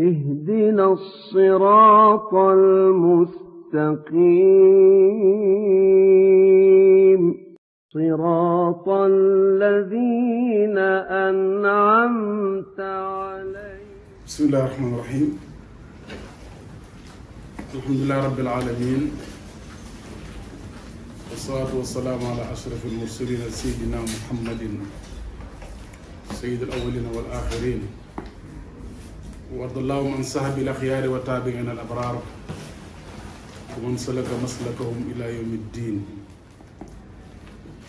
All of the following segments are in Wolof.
اهدنا الصراط المستقيم صراط الذين أنعمت عليهم. بسم الله الرحمن الرحيم. الحمد لله رب العالمين، والصلاة والسلام على أشرف المرسلين سيدنا محمد سيد الأولين والآخرين، وارض اللهم عن صحب الأخيار وتابعين الأبرار ومن سلك مسلكهم إلى يوم الدين.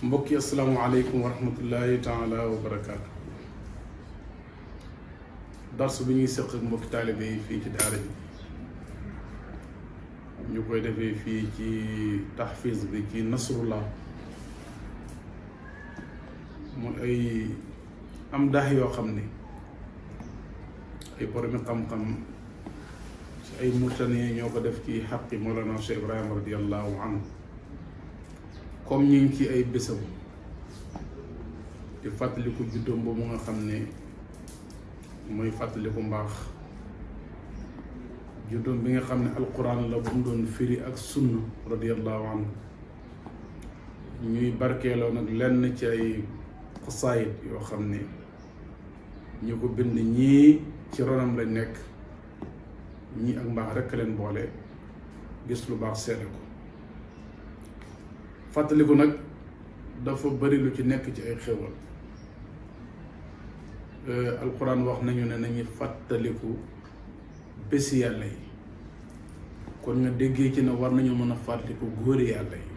mbokki assalaamu aleykum wa rahmatullahi taala wa barakaatu. darsu bi ñuy sëq ak mbokki taalibe yi fii ci daara ji ñu koy defee fii ci taxfiis bi ci nasrullah, mu ay am daax yoo xam ne ay boromi xam-xam ci ay murtani ñoo ko def ci xaqi Mawlana Cheikh Ibrahima radiallahu anhu, comme ñu ngi ci ay bésam di fàttaliku juddoom boobu nga xam ne mooy fàttaliku mbaax, juddoom bi nga xam ne alquran la bu mu doon firi ak sunna radiallahu anhu. ñuy barkeeloo nag lenn ci ay xasaayid yoo xam ne ñu ko bind ñii ci ronam lañ nekk, ñii ak mbaax rekk leen boole, gis lu baax seede ko. fàttaliku nag dafa bari lu ci nekk ci ay xéwal. alquran wax nañu ne nañu fàttaliku bési yàlla yi, kon nga déggee ci ne war nañu mën a fàttaliku góori yàlla yi,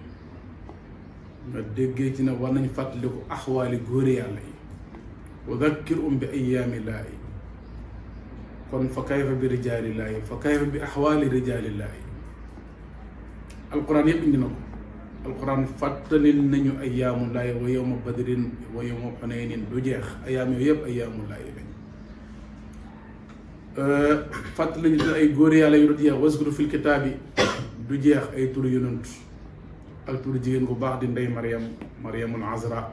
nga déggee ci ne war nañu fàttaliku axwaali góori yàlla yi. wa dakkirhum bi ayyaamillaahi, kon fa kayfa bi rijaalillaahi, fa kayfa bi axwaali rijaalillaahi. alquran yëpp indi na ko. alquran fàttalil nañu ayyaamullaahi wa yawma badrin wa yawma xunaynin du jeex. ayyaam yooyu yëpp ayyaamullaahi lañ. fàttali nañu ay góor yàlla yu dul jeex. waskur fil kitaabi du jeex. ay turu yonent ak turu jigéen bu baax di ndey Maryamul Azra.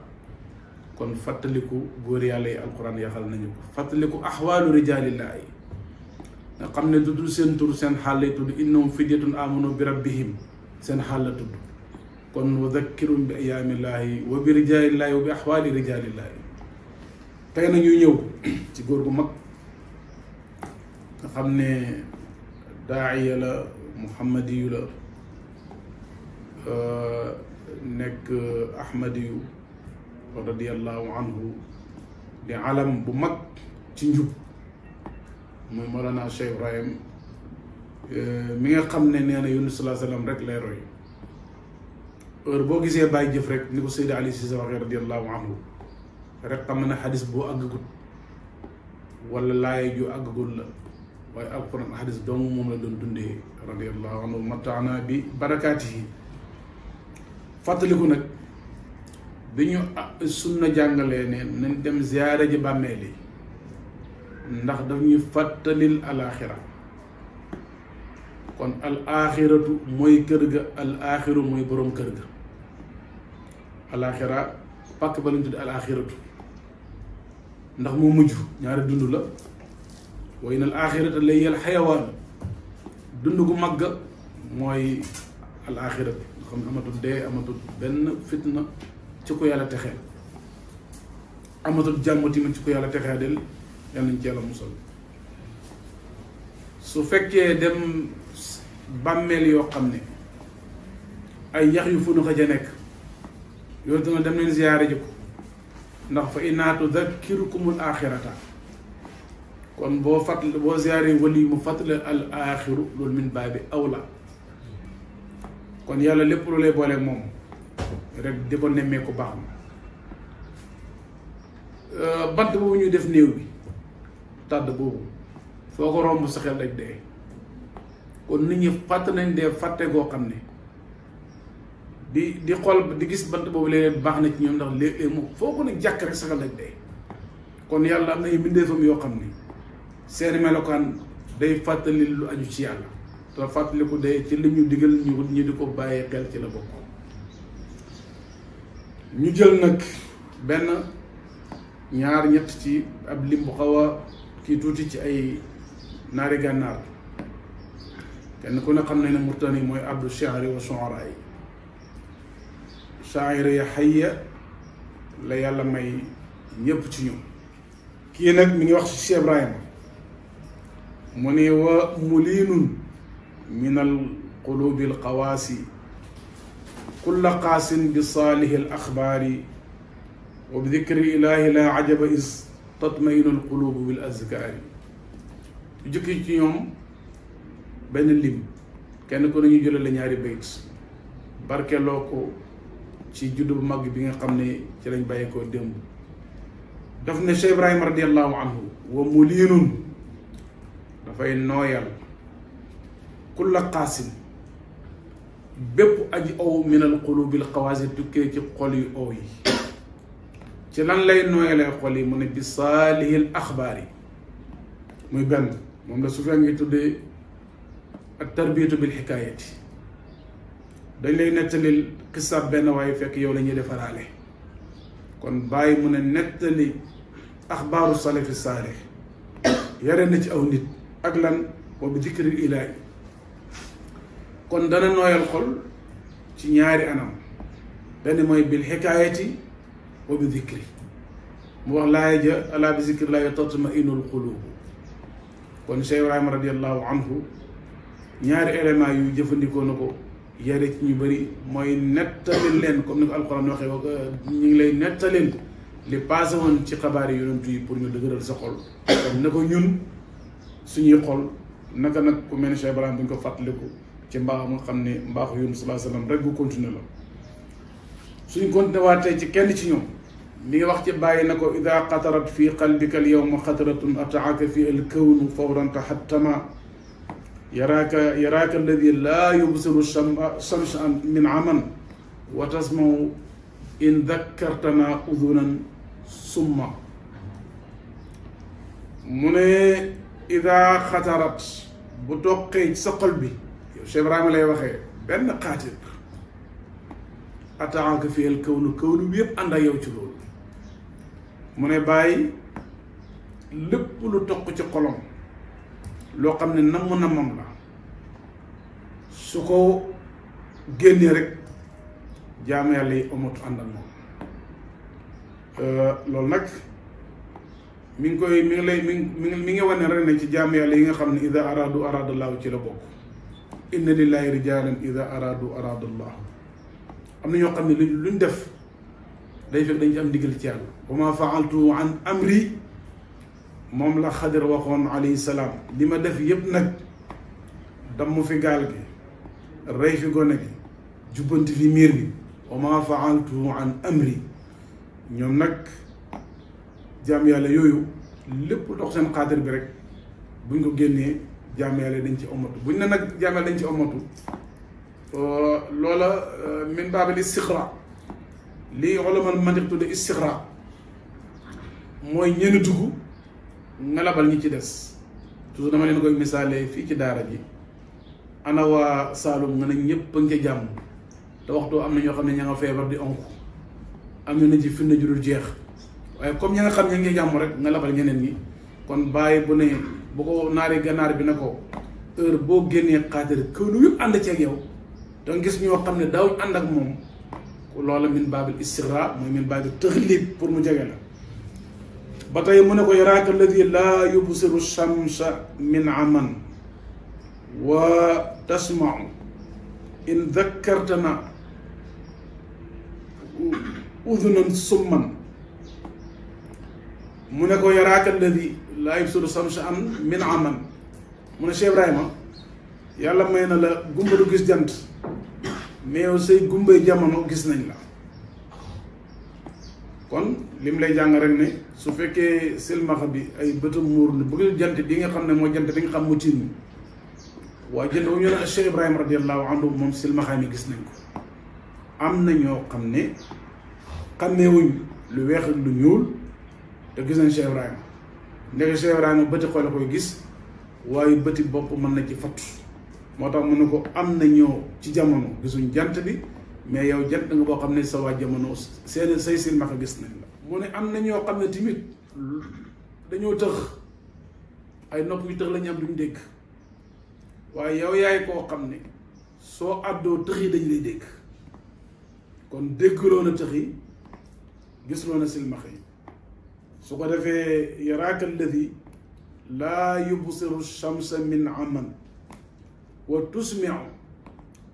kon fàttaliku góor yàlla yi alquran yaxal nañu ko. fàttaliku axwaalu rijaalillaahi nga xam ne du dul seen tur seen xaal lay tudd. innahum fidyatun aamanu bi rabbihim seen xaal la tudd. kon wa dakkirum bi ayaamillaahi wa bi rijaalillaahi wa bi axwaali rijaalillaahi. tey na ñuy ñëw ci góor gu mag nga xam ne daaiya la, muhammadiyu la, nekk ahmadiyu radiallahu anhu, di alam bu mag ci njub, muy Mawlana Cheikh Ibrahim mi nga xam ne nee na Yunus salaa sallam rek lay roy. heure boo gisee bàyyi jëf rek ni ko Seydi Ali Cissé waxee radiallahu anhu rek xam na xadis boo àggagut wala laaya ju àggagul la, waaye alquran xadis doomu moom la doon dundee radiallahu anhu. mataana bi barakaatihi. fàttaliku nag bi ñu sunna jàngalee ne nañ dem ziyaara ji bàmmeel yi, ndax daf ñuy fàttalil alaaxira. kon al axiratu mooy kër ga, al axiru mooy boroom kër ga. alaxira pàkk ba lañ tudd al axiratu ndax moo mujj, ñaari dund la. wa inna al axirata la hiya al xayawaan, dund gu màgg mooy al axiratu nga xam ne amatul dee, amatul benn fitna ci ko yàlla texee, amatul jàmm tamit ci ko yàlla texee del. yàlla nañ ci yàlla musal. su fekkee dem bàmmeel yoo xam ne ay yax yu fu nu xa ja nekk, yooyu dana dem leen ziyaare ji ko, ndax fa innahaa tudakkirukumul aaxirata. kon boo ziyaare wali mu fàttali al aaxiru, loolu min baabi awla. kon yàlla lépp lu lay boole moom rek di ko nemmee ko baax na. bant boobu ñuy def néew bi, tàdd boobu foo ko romb sa xel daj dee. kon nit ñi fàtt nañ dee fàtte goo xam ne di xool di gis bant boobu léeg-léeg baax na ci ñoom, ndax léeg-léeg moom foo ko ne jàkk rek sa xel daj dee. kon yàlla am na ay mbindeefam yoo xam ne seen melokaan day fàttali lu aju ci yàlla, te fàttaliku dee ci li ñu digal ñu di ko bàyyee xel ci la bokk. ñu jël nag benn ñaar ñett ci ab lim bu xaw a kii tuuti ci ay naari gànnaar kenn ku ne xam ne ne Mauritanie mooy ardu shi'ri wa shu'ara yi shaa'iri ya hayya la yàlla may ñépp ci ñoom. kii nag mi ngi wax ci Cheikh Ibrahima mu ne wa muliinun min al qulubi al qawaasi kulla qaasin bi saalihi al axbaari wa bi dikri ilaahi la ajaba is tatmainu al qulubu bil azkaari. yu jëkk ci ñoom benn lim kenn ko nañu jëlale ñaari bayt barkeloo ko ci juddu bu mag bi nga xam ne ci lañ bàyyi ko démb. daf ne Cheikh Ibrahima radiallahu anhu wa muliinun dafay nooyal kulla qaasin bépp aji ow min al qulubil qawaasi tukkee ci xol yu ow yi. ci lan lay nooyalee xol yi mu ne bi saalihil axbaar yi muy benn moom la su fee ngi tuddee ak tarbiyatu bil xikaayati. dañ lay nettalil xisaab benn waaye fekk yow la ñuy defaraale. kon bàyyi mu ne nettali axbaaru salafi saalih yare na ci aw nit ak lan wa bi dikril ilaahi. kon dana nooyal xol ci ñaari anam benn mooy bil xikaayati wa bi dikri mu wax laaya ja alaa bi zikrillahi tatma'innul quluub. kon Cheikh Ibrahima radiallahu anhu ñaari élément yu jëfandikoo na ko yare ci ñu bëri mooy nettalil leen comme ni ko alquran waxee ñu ngi lay nettalil li passé woon ci xabaar yi yonent yi pour ñu dëgëral sa xol. kon na ko ñun suñuy xol naka nag ku mel ne Cheikh Ibrahima bu ñu ko fàttaliku ci mbaax nga xam ne mbaaxu Yonent sallallahu alayhi wa sallam rek bu continuer la. suñ continué waatee ci kenn ci ñoom mi ngi wax ci bàyyi na ko ida xatarat fi qalbika al yawma xataratun ataaka fi al kawnu fawran tahattama yaraaka alladi laa yubsiru shamsa min aman wa tasmau in dakkartana udunan summa. mu ne ida xatarat bu toqee ci sa xol bi yow Cheikh Ibrahima lay waxee benn xaatir ataaka fi al kawnu bi yëpp ànd ak yow ci loolu. mu ne bàyyi lépp lu toq ci xolom loo xam ne namm la su ko génnee rek jaamu yàlla yi amatu ànd ak moom. loolu nag mi ngi wane rek ne ci jaamu yàlla yi nga xam ne ida araadu araadallahu ci la bokk. inna lillahi rijalan ida araadu araadallahu. am na ñoo xam ne luñ def day fekk dañ ci am ndigal ci yàlla. wa ma faaltu an amri moom la Xadir waxoon alayhi salaam li ma def yëpp nag damm fi gaal gi rey fi gone gi jubbanti fi miir bi wa ma faaltu an amri. ñoom nag jaam yàlla yooyu lépp dox seen xaatir bi rek buñ ko génnee jaam yàlla dañ ci omatu buñ ne nag jaam yàlla dañ ci omatu loola min baabil istixra lii ulamal mantiq tudde istixra mooy ñenn dugg nga labal ñi ci des. toujours dama leen koy misaalee fii ci daara ji ana waa Saalum nga ne ñëpp a ngi ca jàmm te waxtu am na ñoo xam ne ña nga feebar di onk am na ci fi na jurul jeex waaye comme ña nga xam ña ngi jàmm rek nga labal ñeneen ñi. kon bàyyi bu ne bu ko naari ganaar bi na ko heure boo génnee xaatir kaw lu yëpp ànd ceeg yow te gis ñoo xam ne daawuñ ànd ak moom loola min baabil istixra mooy min baabil taxlib pour mu jege la. ba tey mu ne ko yaraaka alladi laa yubsiru shamsa min aman wa tasmau in dakkartana udunan summan. mu ne ko yaraaka alladi laa yubsiru shamsa min aman. mu ne Cheikh Ibrahima yàlla may na la gumba du gis jant mais yow say gumbay jamono gis nañ la. kon lim lay jàng rek ne su fekkee silmaxa bi ay bëtam muur na bëgg jant bi nga xam ne mooy jant bi nga xam mu tiim waaye jant bu ñu ne Cheikh Ibrahima radiallahu anhu moom silmaxa mi gis nañ ko. am na ñoo xam ne xàmmeewuñ lu weex ak lu ñuul te gis nañ Cheikh Ibrahima ndeke Cheikh Ibrahima bëti xol la koy gis waaye bëti bopp mën na ci fattu. moo tax mu ne ko am na ñoo ci jamono gisuñ jant bi mais yow jant nga boo xam ne sa waa jamono seen say silmaxa gis nañ la. mu ne am na ñoo xam ne tamit dañoo tëx ay nopp yu tëx lañu am duñ dégg waaye yow yaay koo xam ne soo àddoo tëx yi dañ lay dégg kon déggloo na tëx yi gisloo na silmax yi su ko defee yaraaka alladi laa yubsiru shamsa min aman wa tusmiu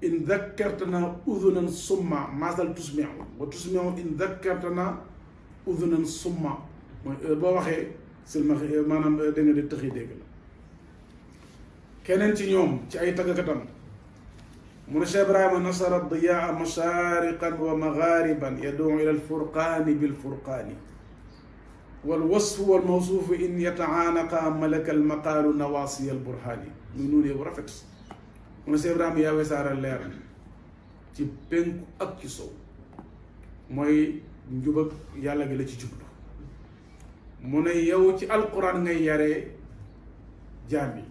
in dakkartana udunan summa maasal tusmiu wa tusmiu in dakkartana udunan summa mooy boo waxee silmax maanaam da nga di tëx yi dégg la keneen ci ñoom ci ay tàggkatam mu ne Cheikh Ibrahima nasara diyaa mashariqan wa maghariban yad'u ila alfurqaani bilfurqaani walwasfu walmawsuufu in yataanaqa malaka almaqaalu nawaasiya alburhaani muy nuunee bu rafet mu ne Cheikh Ibrahima yaa wesaara leer ci penku ak ci sow mooy njubag yàlla gi la ci jublu mu ne yow ci alquran ngay yaree jaam yi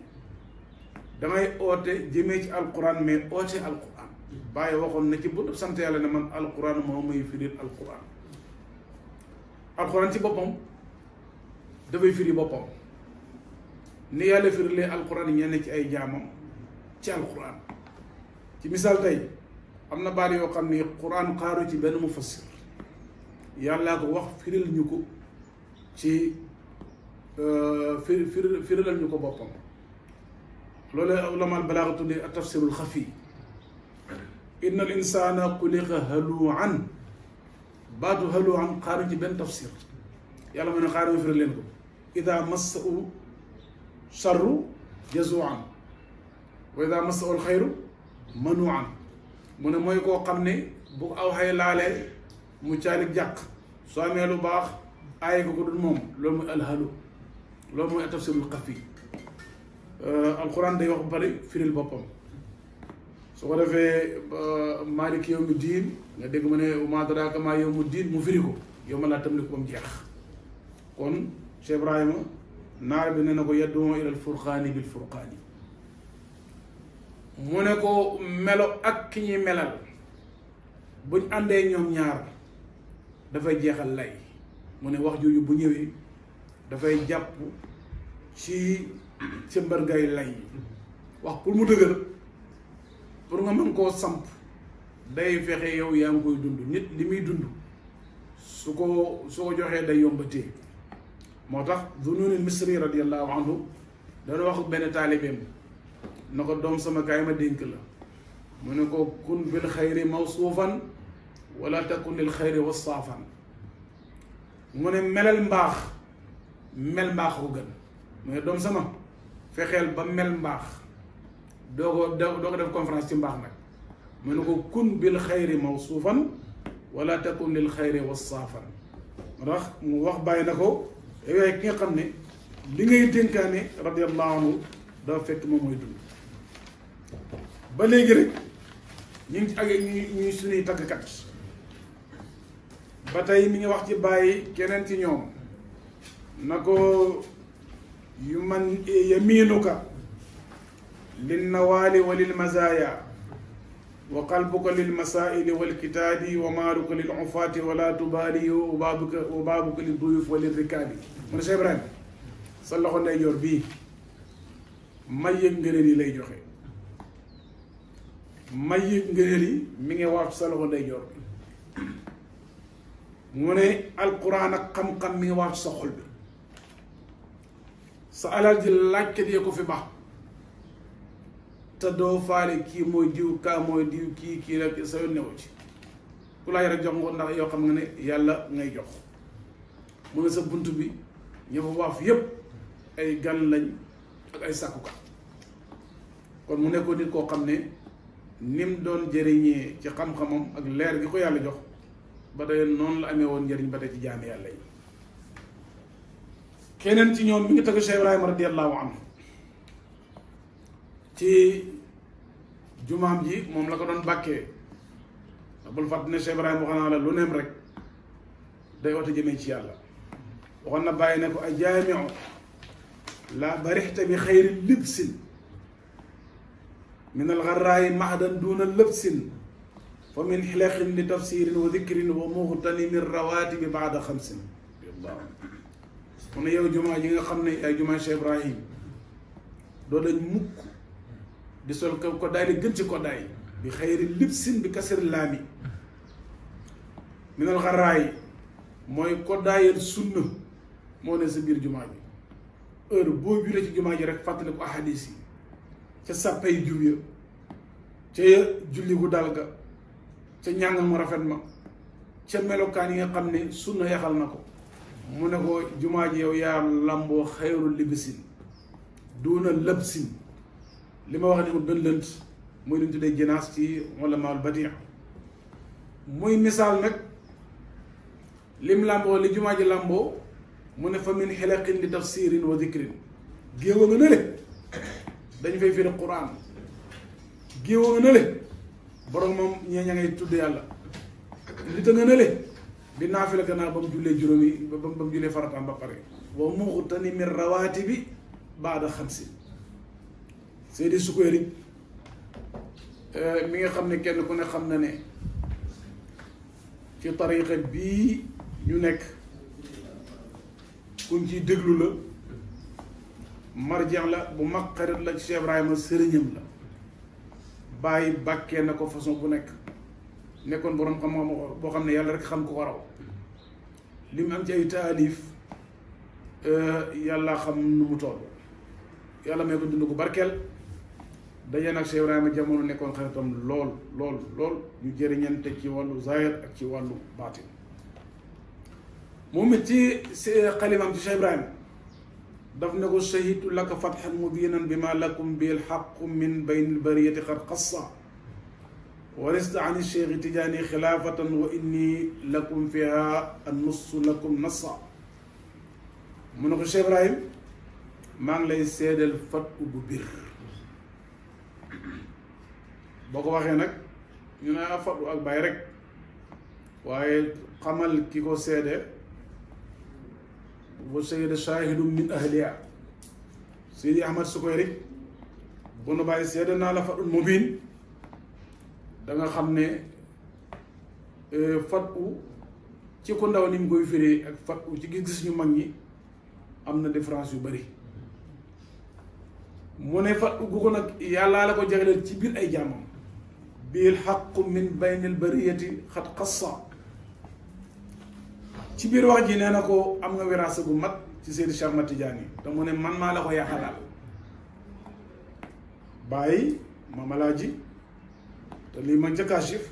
dangay oote jëmee ci alquran mais oote alquran bàyyi waxoon na ci bu sant yàlla ne man alquran moo may firil alquran alquran ci boppam dafay firi boppam ni yàlla firilee alquran ñenn ci ay jaamam ci alquran ci misaal tey am na baat yoo xam ni quran xaaru ci benn mufassir yàllaa ko wax firil ñu ko ci firilal ñu ko boppam loolu ulama balaaga tuddee ak tafsirul xafi inna al insana xuliqa haluan baatu haluan xaaruñ ci benn tafsir yàlla mu ne xaaruñ firi leen ko ida massau charru jazuan wa ida massau alxayru manuan mu ne mooy koo xam ne bu aw xay laalee mu caalig jàq soo amee lu baax aaye ko dul moom loolu mooy alhalu loolu mooy tafsirul xafi alquran day wax bu bari firil boppam su ko defee maalik yawmi diin nga dégg mu ne wa maa adraaka maa yawmu diin mu firi ko yow ma laa tamliku ba mu jeex kon Cheikh Ibrahima naar bi ne na ko yad'u ila alfurqaani bilfurqaani mu ne ko melo ak ki ñuy melal buñ àndee ñoom ñaar dafay jeexal lay mu ne wax jooju bu ñëwee dafay jàpp ci mbargay lay wax pour mu dëgër pour nga mën koo samp day fexe yow yaa ngi koy dund nit li muy dund su ko joxee day yombatee moo tax Zunnun Misri radiyallahu anhu dana wax benn taalibeem na ko doom sama kaay ma dénk la mu ne ko kun bil xayri mawsuufan wala takun lil xayri wasaafan mu ne mel mbaax ko gën mu ne doom sama fexeel ba mel mbaax doo ko def conférence ci mbaax nag mu ne ko kun bil xayri mawsuufan wala takun lil xayri wasaafan moo tax mu wax bàyyi na ko yow yaay ki nga xam ne li ngay dénkaane radiyallahu anhu dafa fekk moom mooy dund ba léegi rek ñu ngi ci ak ñuy suñuy tàggkat ba tey mi ngi wax ci bàyyi keneen ci ñoom na ko yu man yamiinuka lin nawaali wa lil mazaaya wa qalbuka lil masaa'ili wal kitaabi wa maaluka lil ufaati wala tubaali wa baabuka lil duyuuf wa lil rikaabi mu ne Cheikh Ibrahima sa loxo ndeyjoor bii may yëg ngëneel yi lay joxe may yëg ngëneel yi mi ngi waat sa loxo ndeyjoor bi mu ne alquran ak xam-xam mi ngi waat sa xol bi sa alal ji laajkat yee ko fi baax te doo faale kii mooy diw kaa mooy diw kii rek sa yoon newu ci ku laaj rek jox nga ndax yoo xam nga ne yàlla ngay jox mu ne sa bunt bi ña fa waaf yépp ay gan lañ ak ay sàkkukat kon mu nekkoon nit koo xam ne nim doon jëriñee ci xam-xamam ak leer gi ko yàlla jox ba tey noonu la amee woon njëriñ ba tey ci jaami yàlla yi keneen ci ñoom mi ngi tagg Cheikh Ibrahima radiyallahu anhu ci jumaam ji moom la ko doon bàkkee bul fàtte ne Cheikh Ibrahima wax naa la lu neem rek day oote jëmee ci yàlla waxoon na bàyyi ne ko a jaamiu la barixta bi xayri libsin min algarraayi mahdan duna lëbsin fa min xilaqin li tafsirin wa dikrin wa muxtanimin rawaatibi baada xamsin mu ne yow jumaa ji nga xam ne ay jumaa Cheikh Ibrahim doo dañ mukk di sol koddaay li gën ci koddaay bi xayri libsin bi kasir laami minal xaraay mooy koddaayal sunna moo ne sa biir jumaa ji heure boo juree ci jumaa ji rek fàttali ko ahadis yi ca sàppay jub ya ca julli gu dal ga ca ñàngal mu rafet ma ca melokaan yi nga xam ne sunna yaxal na ko mu ne ko jumaa ji yow yaa lamboo xayru libisin duuna labsin li ma wax ne mu gën lënt muy lu ñu tuddee jinaas ci ulamaul badi' muy misaal nag lim lamboo li jumaa ji lamboo mu ne fa min xilaqin li tafsirin wa dikrin géew a nga nële dañ fay firi quran géew a nga nële borom moom ñee ña ngay tudd yàlla li ta nga nële di naafila gannaaw ba mu jullee juróomi ba mu jullee farataam ba pare wa muxtani min rawaatibi baada xamsin Seydi Sukayri mi nga xam ne kenn ku ne xam na ne ci tariqa bii ñu nekk kuñ ciy déglu la marjaan la bu mag xarit la ci Cheikh Ibrahima sëriñam la bàyyi bàkkee na ko façon bu nekk nekkoon borom xam-xam boo xam ne yàlla rek xam ko ko raw li mu am ci ay taalif yàlla xam nu mu toll yàlla may ko dund ko barkeel daje nag Cheikh Ibrahima jamono nekkoon xaritam lool lool lool ñu jëriñante ci wàllu zahir ak ci wàllu baatin moom it ci xalimaam ci Cheikh Ibrahima daf ne ko shahidtu laka fathan mubinan bima lakum bil haqqu min bayni albariyati qad qassa warista an Cheikh Tijaani xilaafatan wa inni lakum fiha annussu lakum nassa mu ne ko Cheikh Ibrahima maa ngi lay seedeel fatu bu bir boo ko waxee nag ñu ne fatu ak bàyyi rek waaye xamal ki ko seede wa shahida shahidun min ahliha Seydi Ahmad Sukayri bu nu bàyyi seede naa la fatul mubin da nga xam ne fatu ci ku ndaw ni mu koy firee ak fatu ci gis-gis ñu mag ñi am na différence yu bari mu ne fatu gu ko nag yàllaa la ko jagleel ci biir ay jaamam bil haqqu min baynil bariyati xat xassa ci biir wax ji nee na ko am nga wiraasa bu mat ci Seydi Cheikh Ahmad Tidiane te mu ne man maa la ko yaxalaal bàyyi mamalaaji te lii ma njëkkaashif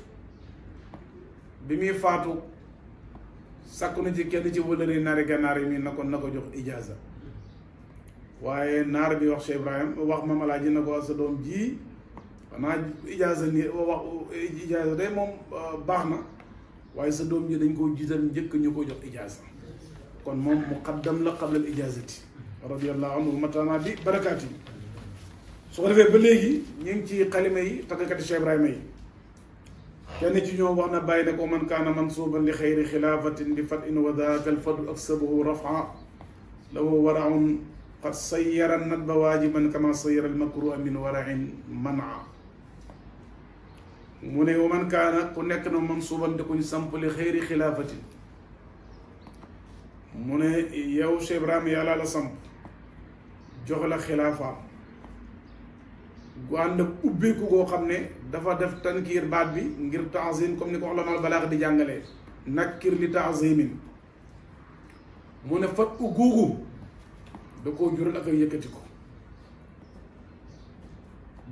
bi muy faatu sàkku na ci kenn ci wëlëri naari gànnaar yi mi na ko jox ijaaza waaye naar bi wax Cheikh Ibrahim wax mamalaaji na ko sa doom ji xanaa ijaaza ni wax ijaaza day moom baax na waaye sa doom ji dañ koo jiital njëkk ñu ko jox ijaaza kon moom muqaddam la qabla al ijaazati radiyallahu anhu matana bi barakaati su ko defee ba léegi ñu ngi ci xalima yi taggkati Cheikh Ibrahima yi kenn ci ñoom wax na bàyyi ne ko man kaana mansuuban li xayri xilaafatin bi fat in wa daaka al fadlu aksabuhu rafa lahu waraun qad sayyara nadba waajiban kama sayyara al makruha min warain mana mu ne wa man kaana ku nekk na mansuuban di kuñ samp li xayri xilaafatin mu ne yow Cheikh Ibrahima yàlla la samp jox la xilaafaam gu ànd ak ubbeeku goo xam ne dafa def tankiir baat bi ngir taazim comme ni ko ulamal balaax di jàngalee nakkir li taazimin mu ne fat u googu da koo jural ak ay yëkkati ko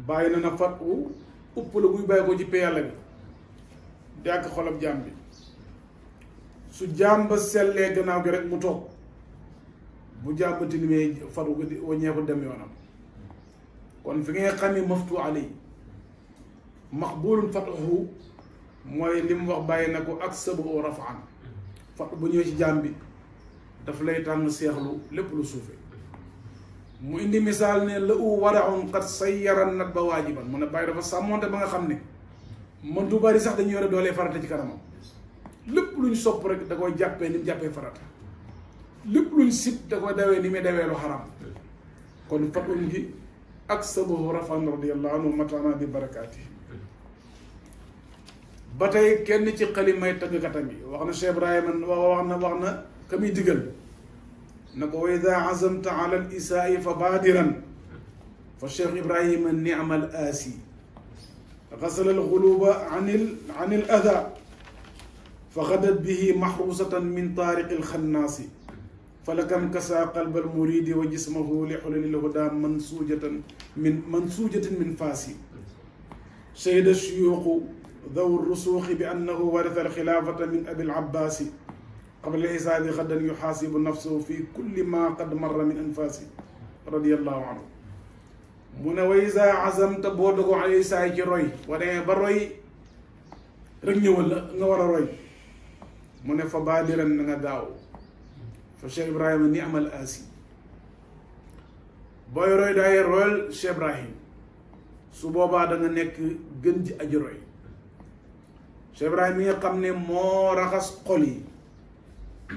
bàyyi na na fat u upp la buy bàyyi ko ci pay yàlla bi di ak xolab jaam bi su jaam ba sellee gannaaw gi rek mu toog bu jaam ba tilimee fatu ko di waññee ko dem yoonam kon fi ngay xam ne maftu alay maqbulun fatuhu mooy li mu wax bàyyi na ko ak sabu rafaan fatu bu ñëwee ci jaam bi daf lay tànn seexlu lépp lu suufe mu indi misaal ne la u waraun qad sayyara nat ba waajiban mu ne bàyyi dafa sàmmonte ba nga xam ne man du bari sax dañuy yore doolee farata ci kanamam lépp luñ sopp rek da koy jàppee ni mu jàppee farata lépp luñ sib da koy dawee ni muy dawee lu xaram kon fatun gi ak sabahu rafan radiyallahu anhu matana bi barakaati ba tey kenn ci xalimay tëggkatam yi wax na Cheikh Ibrahima wax na ka muy digal na ko wa ida azamta ala al isaa'i fa fa Cheikh Ibrahima ni'ma al aasi غسل الغلوب عن الأذى فغدت به محروسة من طارق الخناس فلكم كسى قلب المريد وجسمه لحلل الهدى منسوجة من فاسي شهد الشيوخ ذو الرسوخ بأنه ورث الخلافة من أبي العباس قبل الحساب غدا يحاسب نفسه في كل ما قد مر من أنفاسه رضي الله عنه من وإذا عزمت بودغو عليه ساي روي ودي بروي رك ñewal nga wara roy mu ne fa baadiran nga gaaw fa Cheikh Ibrahima ni'mal asi boy roy day royal Cheikh Ibrahim su boobaa da nga nekk gën ji aji roy Cheikh Ibrahim mi nga xam ne moo raxas xol yi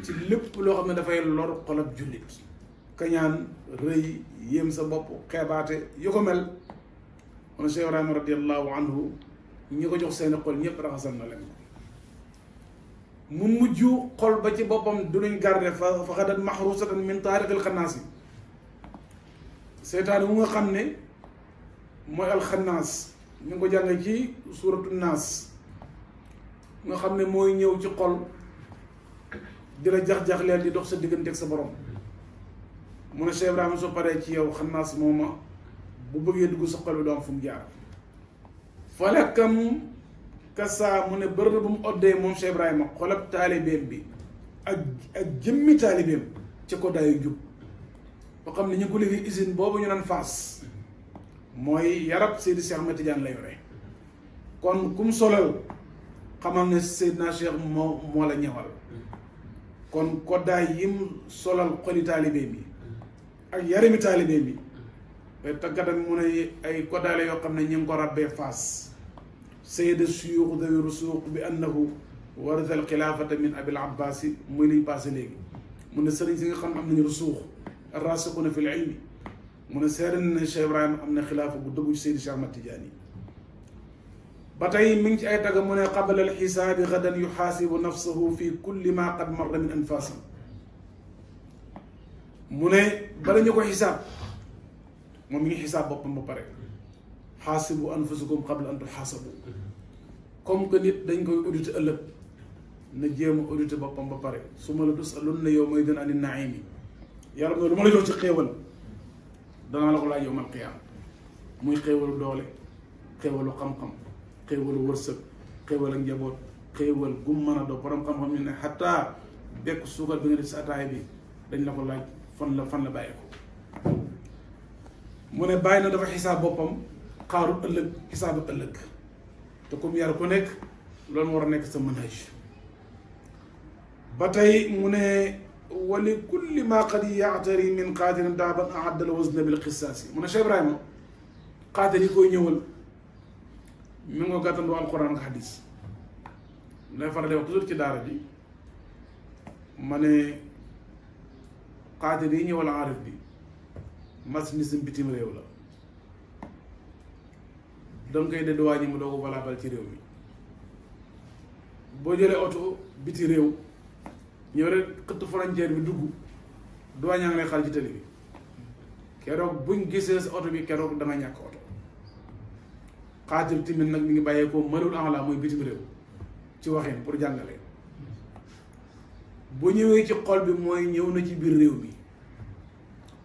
ci lépp loo xam ne dafay lor xolab jullit kañaan rëy yéem sa bopp xeebaate yu ko mel kon Cheikh Ibrahima radiallahu anhu ñi ko jox seeni xol ñëpp raxasal na leen mu mujj xol ba ci boppam du luñ garde fa xadat maxrusatan min taariqil xannaas yi seytaane mu nga xam ne mooy alxannaas ñu ngi ko jàng ci suuratu naas nga xam ne mooy ñëw ci xol di la jax-jax leen di dox sa diggante ak sa borom mu ne Cheikh Ibrahima soo paree ci yow xannaas mooma bu bëggee dugg sa xol bi doo am fu mu jaar falakam kasa mu ne bërëb bu mu oddee moom Cheikh Ibrahima xolab taalibeem bi ak jëmmi taalibeem ca ko daayu jub boo xam ne ñu ko liggéey usine boobu ñu naan Fass mooy yarab Seydi Cheikh Ahmed Tidiane la yore kon kum solal xamal ne Seydina Cheikh moo la ñëwal kon koddaay yim solal xoli taalibeem bi ak yarami taalibeem bi tàggatam mu ne ay koddaay la yoo xam ne ñu ngi ko rabbee Fass Seyda suyuux dawi rusuuq bi annahu warisa al xilaafata min abil abbaasi muy liñ passé léegi mu ne sëriñ si nga xam ne am nañu rusuux arrasiquuna fi l ilmi mu ne seere na ne Cheikh Ibrahima am na xilaafa bu dëggu ci Seydi Cheikh Ahmad Tidiane ba tey mi ngi ci ay tagga mu ne qabla al xisaabi gadan yuxaasibu nafsahu fi kulli ma qad marra min anfaasi mu ne bala ñu ko xisaab moom mi ngi xisaab boppam ba pare xaasibu anfusakum qabla an tuxaasabu comme que nit dañ koy audité ëllëg na jéem a audité boppam ba pare su ma la tusalunna yawma idin ani naimi yàlla mooy lu ma la jox ci xéewal danaa la ko laaj yawmal qiyaama muy xéewalu doole xéewalu xam-xam xéewalu wërsëg xéewal ak njaboot xéewal gum mën a doo borom xam-xam ñu ne xataa bekk suukar bi nga def si ataay bi dañ la ko laaj fan la bàyyee ko mu ne bàyyi na dafa xisaab boppam xaaru ëllëg xisaabu ëllëg te comme yar ku nekk loolu war a nekk sa manhaj ba tey mu ne wali kulli ma qad yaatari min qaadirin daaban aadda al wazna bil qisaasi mu ne Cheikh Ibrahima qaadir yi koy ñëwal mi nga gàttandoo alquran nga xadis lay faral di wax toujours ci daara bi ma ne qaadir yi ñëwal aarif bi marchandise bitim réew la danga koy de douane mu doo ko valable ci réew mi boo jëlee oto biti réew ñëw rek xëtt frontière bi dugg douane yaa ngi lay xal ci télé bi keroog buñ gisee sa oto bi keroog danga ñàkk oto xaatir timit nag mi ngi bàyyeekoo mënul en mooy bitim réew ci waxin pour jàngale bu ñëwee ci xol bi mooy ñëw na ci biir réew mi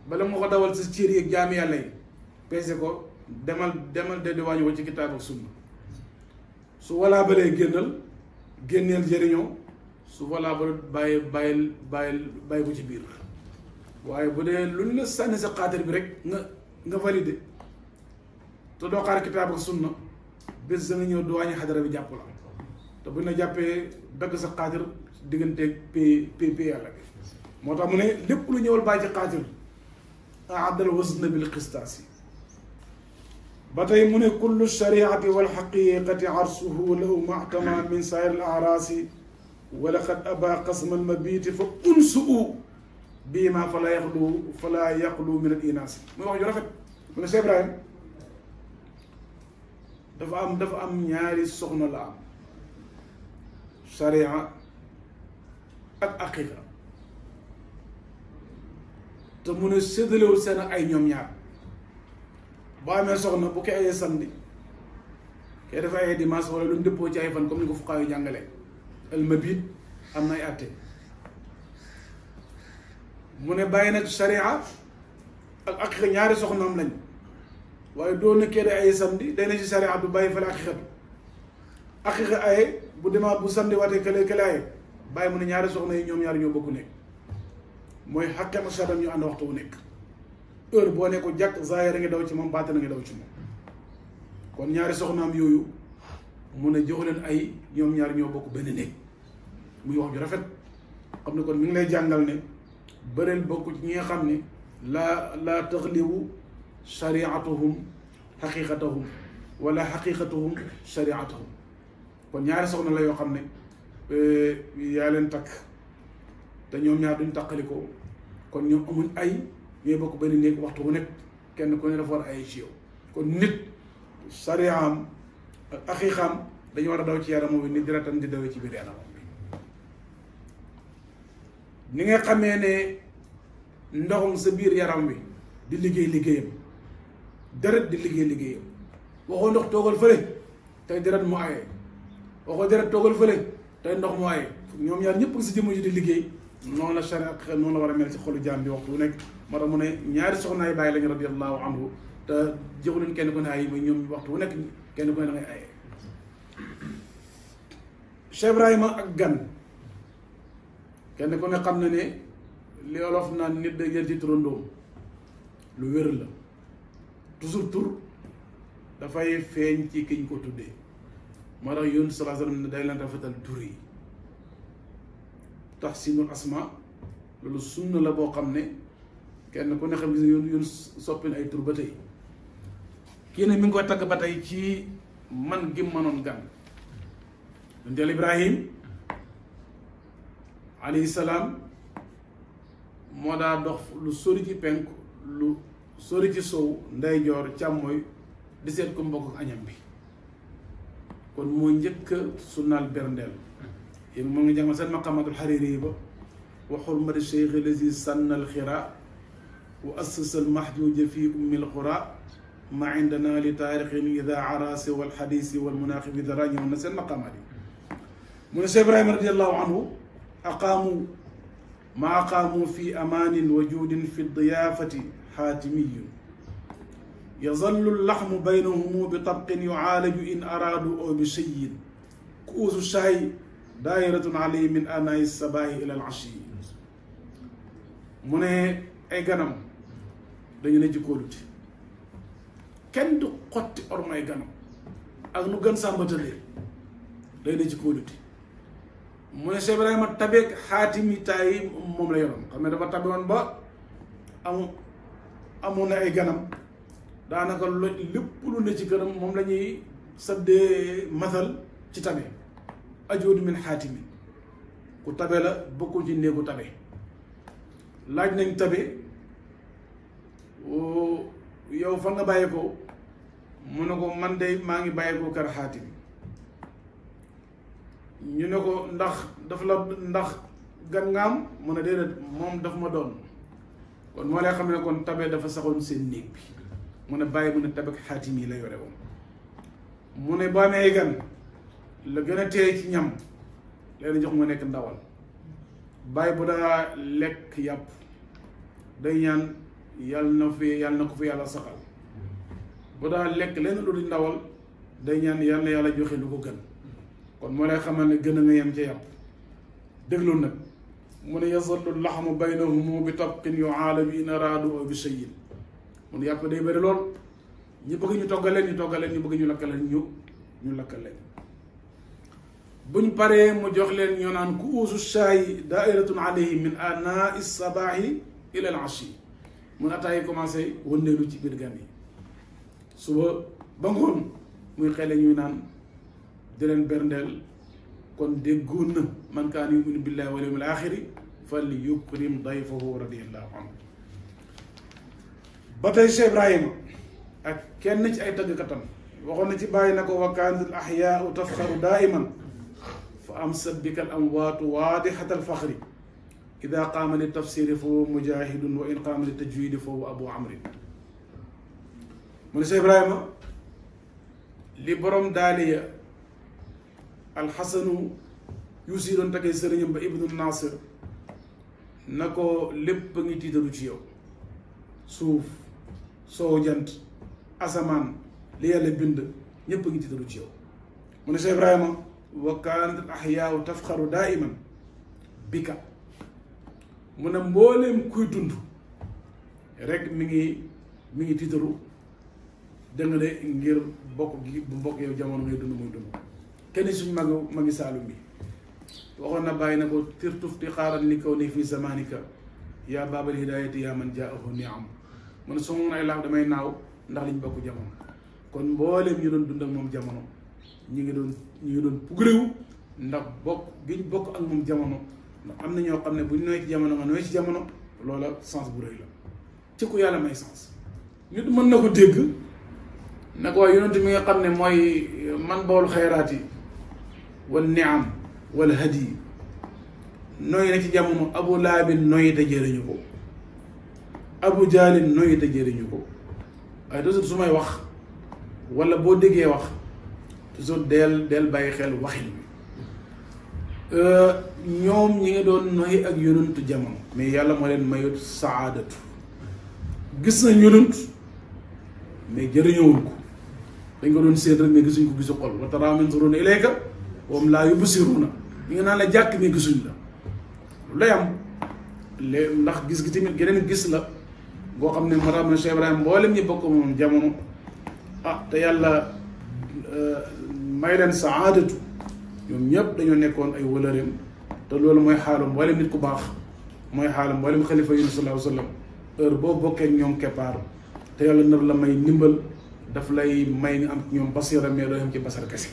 bala nga ko dawal sa cër yeeg jaami yàlla yi peese ko demal de wàññi ko ci kitaab ak sunna su walaa balee génneel jëriñoo su walaa ba bàyyi ko ci biir waaye bu dee lu ñu la sànni sa xaatir bi rek nga validé te doo xaar kitaab ak sunna bés da nga ñëw du wàññi xadara bi jàpp la te buñ la jàppee dagg sa xaatir digganteeg p yàlla bi moo tax mu ne lépp lu ñëwal bàyyi ci xaatir aadal wasna bil qistaasi ba tey mu ne kullu shariati wal xaqiqati arsuhu lahu maxtama min sair al araasi wa laqad aba qasma al mabiti fa unsuu bii ma fala yaqlu min al inaasi muy wax ju rafet mu ne Cheikh Ibrahim dafa am ñaari soxna la am sharia ak aqiqa te mu ne séddalewul seen ay ñoom ñaar boo amee soxna bu ko ayee samedi kay dafa ayee dimanche wala lu ñu dëppoo ci ay fan comme ni ko fuqaa yu jàngale al mabit am na ay àtte mu ne bàyyi nag sharia ak aqiqa ñaari soxnaam lañ waaye doo nekkee day ayee samedi day ne ci sharia du bàyyi fale aqiqa ayee bu demaa bu samedi waatee kële ayee bàyyi mu ne ñaari soxna yi ñoom ñaari ñoo bokku nekk mooy xaqem ak sadam ñu ànd waxtu wu nekk heure boo ne ko jàkk zaahir a ngi daw ci moom baatin a ngi daw ci moom kon ñaari soxnaam yooyu mun a jox leen ay ñoom ñaari ñoo bokk benn néeg muy wax ju rafet xam ne kon mi ngi lay jàngal ne bëreel bokk ci ñi nga xam ne laa taxlibu shariatuhum xaqiqatahum wala xaqiqatuhum shariatuhum kon ñaari soxna la yoo xam ne yaa leen takk te ñoom ñaar duñ taqalikoo kon ñoom amuñ ay ñooy bokk benn néeg waxtu bu nekk kenn ku ne dafa war ay ci yow kon nit sariyaam ak aqiqaam dañu war a daw ci yaramam bi nit deretam di dawee ci biir yaramam bi ni nga xamee ne ndoxum sa biir yaram bi di liggéey liggéeyam deret di liggéey liggéeyam waxoo ndox toogal fële tey deret mu aye waxoo deret toogal fële tey ndox mu aye ñoom ñaar ñëpp si jëmm ji di liggéey noonu la sharia ak xel noonu la war a mel ci xolu jaam bi waxtu bu nekk moo tax mu ne ñaari soxnaay bàyyi lañu radiyallahu anhu te joxu leen kenn ku ne ay mooy ñoom waxtu bu nekk kenn ku ne da ngay aye Cheikh Ibrahima ak gan kenn ku ne xam na ne li olof naan nit day jël ci turandoom lu wér la toujours tur dafay feeñ ci kiñ ko tuddee moo tax yoon sallallahu alayhi wasallam ne day leen rafetal tur yi tahsinul asma loolu sunna la boo xam ne kenn ku ne xam gis yoon soppin ay tur ba tey kii ne mi ngi koy tagg ba tey ci man gi manoon gan yonent Ibrahim alayhi salaam moo daa dox lu sori ci penku lu sori ci sow ndeyjoor càmmooy di seet ko mbokk ak añam bi kon moo njëkk sunnaal berndeel yéen moo ngi jàngal seen maqamatul xariri ba wa xurmati cheikh lazi sanna alxira wa assasa almahjuja fi ummi alqura ma indana li taarixin ida arasi walxadisi walmunaaqibi dara ñëw na seen maqamaat yi mu ne Cheikh Ibrahima radiallahu anhu aqaamu ma aqaamu fi amaanin wa juudin fi diyaafati xaatimiyun yazallu laxmu baynahum bi tabqin yucaalaju in araadu aw bi cheyin kuusu shaay daayiratun alayhi min anaayi sabaahi ila al ashi mu ne ay ganam dañu ne ci kóolute kenn du xotti ormay ganam ak nu gën sàmbatalee day ne ci kóolute mu ne Cheikh Ibrahima tabeeg xaatimi taay moom la yoroon xam ne dafa tabe woon ba amoon na ay ganam daanaka lépp lu ne ci këram moom la ñuy saddee masal ci tabe ajoodu min xaatimi ku tabe la bokkul ci néegu tabe laaj nañ tabe yow fa nga bàyyi ko mu ne ko man de maa ngi bàyyi ko kër xaatim ñu ne ko ndax gan nga am mu ne déedéet moom daf ma doon kon moo lay xam ne kon tabe dafa saxoon seen néeg bi mu ne bàyyi mu ne tabe ak xaatim yi la yore woon mu ne boo amee ay gan la gën a teey ci ñam leen jox mu nekk ndawal bàyyi bu daa lekk yàpp day ñaan yàlla na ko fi yàlla saxal bu daa lekk leen lu di ndawal day ñaan yàlla joxe lu ko gën kon moo lay xamal ne gën a nga yem ca yàpp déglu nag mu ne yazallu laxmu baynahum bi tabqin yu'aalaju in araadu aw bi shay'in mu ne yàpp day bëri lool ñu bëgg ñu toggaleen ñu toggaleen ñu bëgg ñu lakkaleen ñu lakkaleen buñ paree mu jox leen ñoo naan ku uusu shaayi daa'iratun alayhi min anaa'i sabaahi ila al ashi mun ataay yi commencé wëndeelu ci biir gan yi suba ba ngoon muy xele ñuy naan di leen berndeel kon déggoon na man kaana yuminu billahi wal yawmil axiri fal yukrim dayfahu radiyallahu anhu ba tey Cheikh Ibrahima ak kenn ci ay tëggkatam waxoon na ci bàyyi na ko wa kaanat al axyaau tafxaru daiman fa amsat bika al amwaatu waadixata al faxri ida qaama li tafsiri fa huwa mujahidun wa in qaama li tajwidi fa huwa abu amrin mu ne Cheikh Ibrahima li borom daaliya alxasanu yuusi doon taggee sëriñam ba ibnu nasir na ko lépp a ngi tiitaru ci yow, suuf soow jant asamaan li yàlla bind ñépp a ngi tiitaru ci yow. mu ne Cheikh Ibrahima wa kaanat al axyaaw tafxaru daaiman bika, mu ne mbooleem kuy dund rek mi ngi tiitaru dégg nga de ngir bokk gi bu bokk yow jamono ngay dund muy dund. kenn suñ magi saalum bi waxoon na bàyyi na ko tirtufti xaaral ni kaw ni fii zamanika yaa baabal hidayati yaa man jaahu niam. mu ne su ma ay laax damay naaw ndax liñ bokk jamono. kon mbooleem ñu doon dund ak moom jamono ñi ngi doon pugréewu ndax bokk giñ bokk ak moom jamono. ndax am na ñoo xam ne buñ nooy ci jamono nga nooy ci jamono loola sens bu rëy la ci ku yàlla may sens. nit mën na ko dégg na ko waaye yonent mi nga xam ne mooy man bool xayraat yi wal niam wal hadi nooy na ci jamono abu laabin nooy te jëriñu ko, abu jaalin nooy te jëriñu ko. waaye toujours su may wax wala boo déggee wax toujours del bàyyi xel waxin bi. ñoom ñi ngi doon noy ak yonantu jamono mais yàlla moo leen mayut saadatu. gis nañ yonant mais jëriñoowul ko, dañ ko doon seet rek mais gisuñ ko gisu xol. wa taraa yanzuruuna ilayka wa hum laa yubsiruuna, ñi nga naan la jàkk mais gisuñ la. lu lay am ndax gis gi tamit geneen gis la boo xam ne moo tax na Cheikh Ibrahima mboolem ñi bokk moom jamono te yàlla may leen saadatu. ñoom ñëpp dañoo nekkoon ay wëlëreem te loolu mooy xaalam mboolem nit ku baax, mooy xaalam mboolem xalifa yi sallallahu alayhi wa sallam. heure boo bokkee ak ñoom keppaar te yàlla nar la may ndimbal daf lay may nga am ci ñoom basira mais doo xam ci basar kese.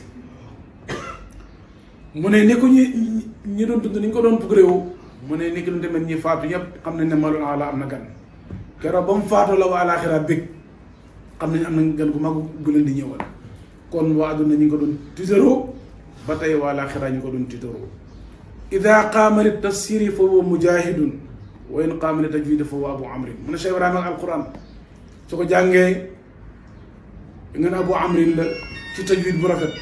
mu ne ni ko ñi doon dund ni ñu ko doon pugréewu mu ne ni ki doon demee ñi faatu ñëpp xam nañ ne malul ala am na gan. keroog ba mu faatoo la waa alaaxira bég xam nañ am na gan gu mag gu leen di ñëwal. kon waa àdduna ñi ngi ko doon tiitaroo ba tey waa alaaxira ñu ko doon tiitaroo. ida qaama li tafsiri fa huwa mujahidun wa in qaama li tajwidi fa huwa abu amrin. mu ne Cheikh Ibrahima ak alquran su ko jàngee nga ne abu amrin la ci tajwid bu rafet,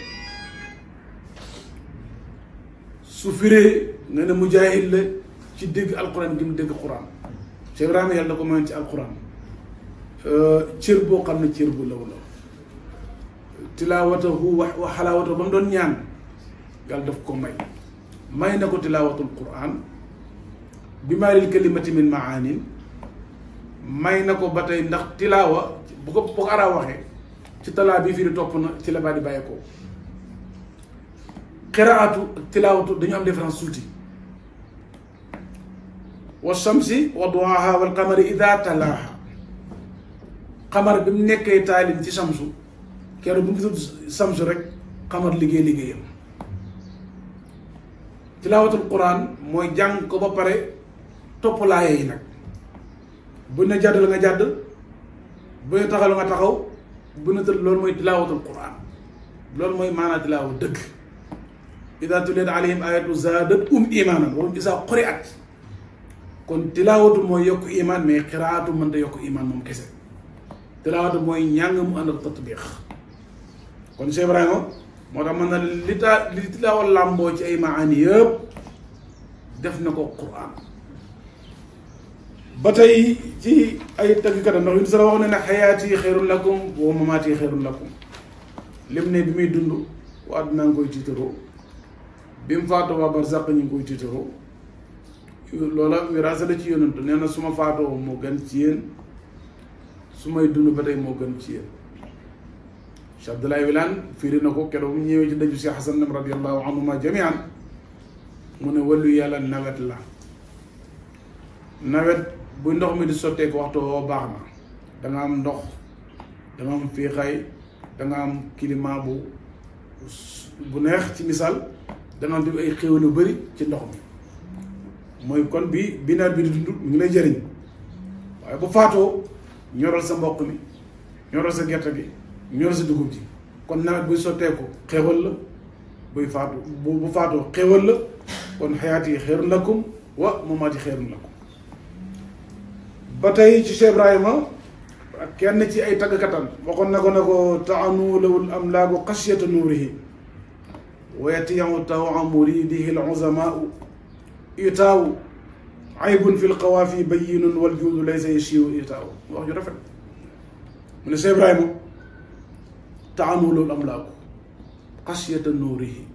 su firee nga ne mujahid la ci dégg alquran gi mu dégg quran. Cheikh Ibrahima yàlla da ko mayoon ci alquran cër boo xam ne cër bu law la. tilaawatahu wa xalaawatahu ba mu doon ñaan yàlla daf ko may na ko tilaawatul quran bi maa lil kalimati min maanin. may na ko ba tey ndax tilaawa bu ko arab waxee ci talaa bi fii di topp na ci la baa di bàyyeekoo. qiraatu ak tilaawatu dañu am différence tuuti. wa shamsi wa duhaaha wal qamari ida talaaha. xamar bi mu nekkee taalin ci samsu keroog bu mu gisul samsu rek xamar liggéeyam. tilaawatul quran mooy jàng ko ba pare topp laaye yi nag buñ ne jàdd la nga jàdd, buñ ne taxaw la nga taxaw, buñ ne tëdd. loolu mooy tilaawatul quran, loolu mooy maanaa tilaawa dëgg. idaa tuliyat alayhim ayatu zaadathum imaanan wa hum izaa quri'at. kon tilaawatu mooy yokk imaan mais qiraatu mënta yokk imaan moom kese. tilaawatu mooy ñàng mu ànd ak tatbiix. kon Cheikh Ibrahima moo tax mën na li tilaawa làmboo ci ay maani yëpp def na ko quran. ba tey ci ay tëggkatam ndax yu sala wax ne ne xayaati xayrun lakum wa mamaati xayrun lakum. lim ne bi muy dund waa àdduna ngi koy tiitaroo, bi mu faatoo waa barzaq ñu ngi koy tiitaroo. loola wiraasa la ci yonantu nee na su ma faatoo moo gën ci yéen, su may dund ba tey moo gën ci yéen. Cheikh Abdoulaye Wilane firi na ko keroog mu ñëwee ci dëju si Xasan nam radiallahu anhuma jamian mu ne wàllu yàlla nawet la. nawet bu ndox mi di sotteeku waxtu woo baax na, da nga am ndox, da nga am fiixaay, da nga am climat bu neex ci misaal, da nga am tamit ay xéwal yu bëri ci ndox mi. mooy kon bi nawet bi di dund mu ngi lay jëriñ. waaye bu faatoo ñoral sa mboq mi, ñoral sa gerte gi, ñoral sa dugub ji. kon nawet buy sotteeku xéwal la, buy faatu bu faatoo xéwal la. kon xayaat yi xayrun lakum wa mamaat yi xayrun lakum. ba tey ci Cheikh Ibrahima kenn ci ay taggkatam waxoon na ko taanu lawul amlaaku xashyata nuurihi wa yatiyahu tawa muridihi al uzamaau itaawu aybun fi lqawaafi bayinun wal juudu laysa yashiu itaawu wax ju rafet mu ne Cheikh Ibrahima taanu lawul amlaaku xashyata nuurihi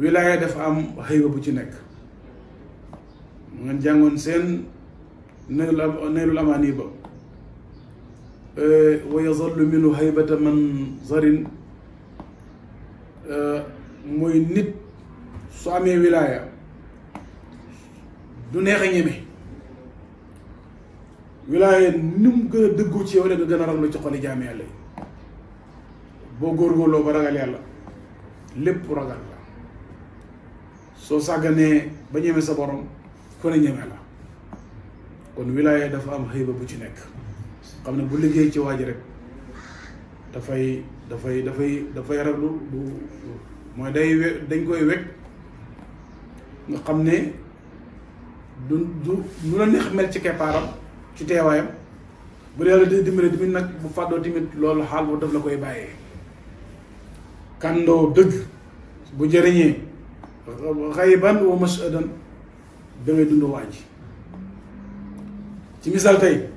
wilaaya dafa am xëyba bu ci nekk mu ngeen jàngoon seen neylul amaani ba wa yazallu minhu haybata manzarin mooy nit su amee wilaaya du neex a ñeme wilaaya ni mu gën a dëggu ci yow la nga gën a raglu ci xoli jaami yàlla yi boo góorgóorloo ba ragal yàlla lépp ragal la soo sàgganee ba ñeme sa borom ku ne ñeme la kon wilaaya dafa am xëyba bu ci nekk xam ne bu liggéey ci waa ji rek dafay raglu du mooy dañ koy wekk nga xam ne du nu la neex mel ci keppaaram ci teewaayam bu dee yàlla di dimbale tamit nag bu fàddoo tamit loolu xaal bu def la koy bàyyee kàndoo dëgg bu jëriñee xayban wa mashadan da ngay dund waa ji ci misaal tey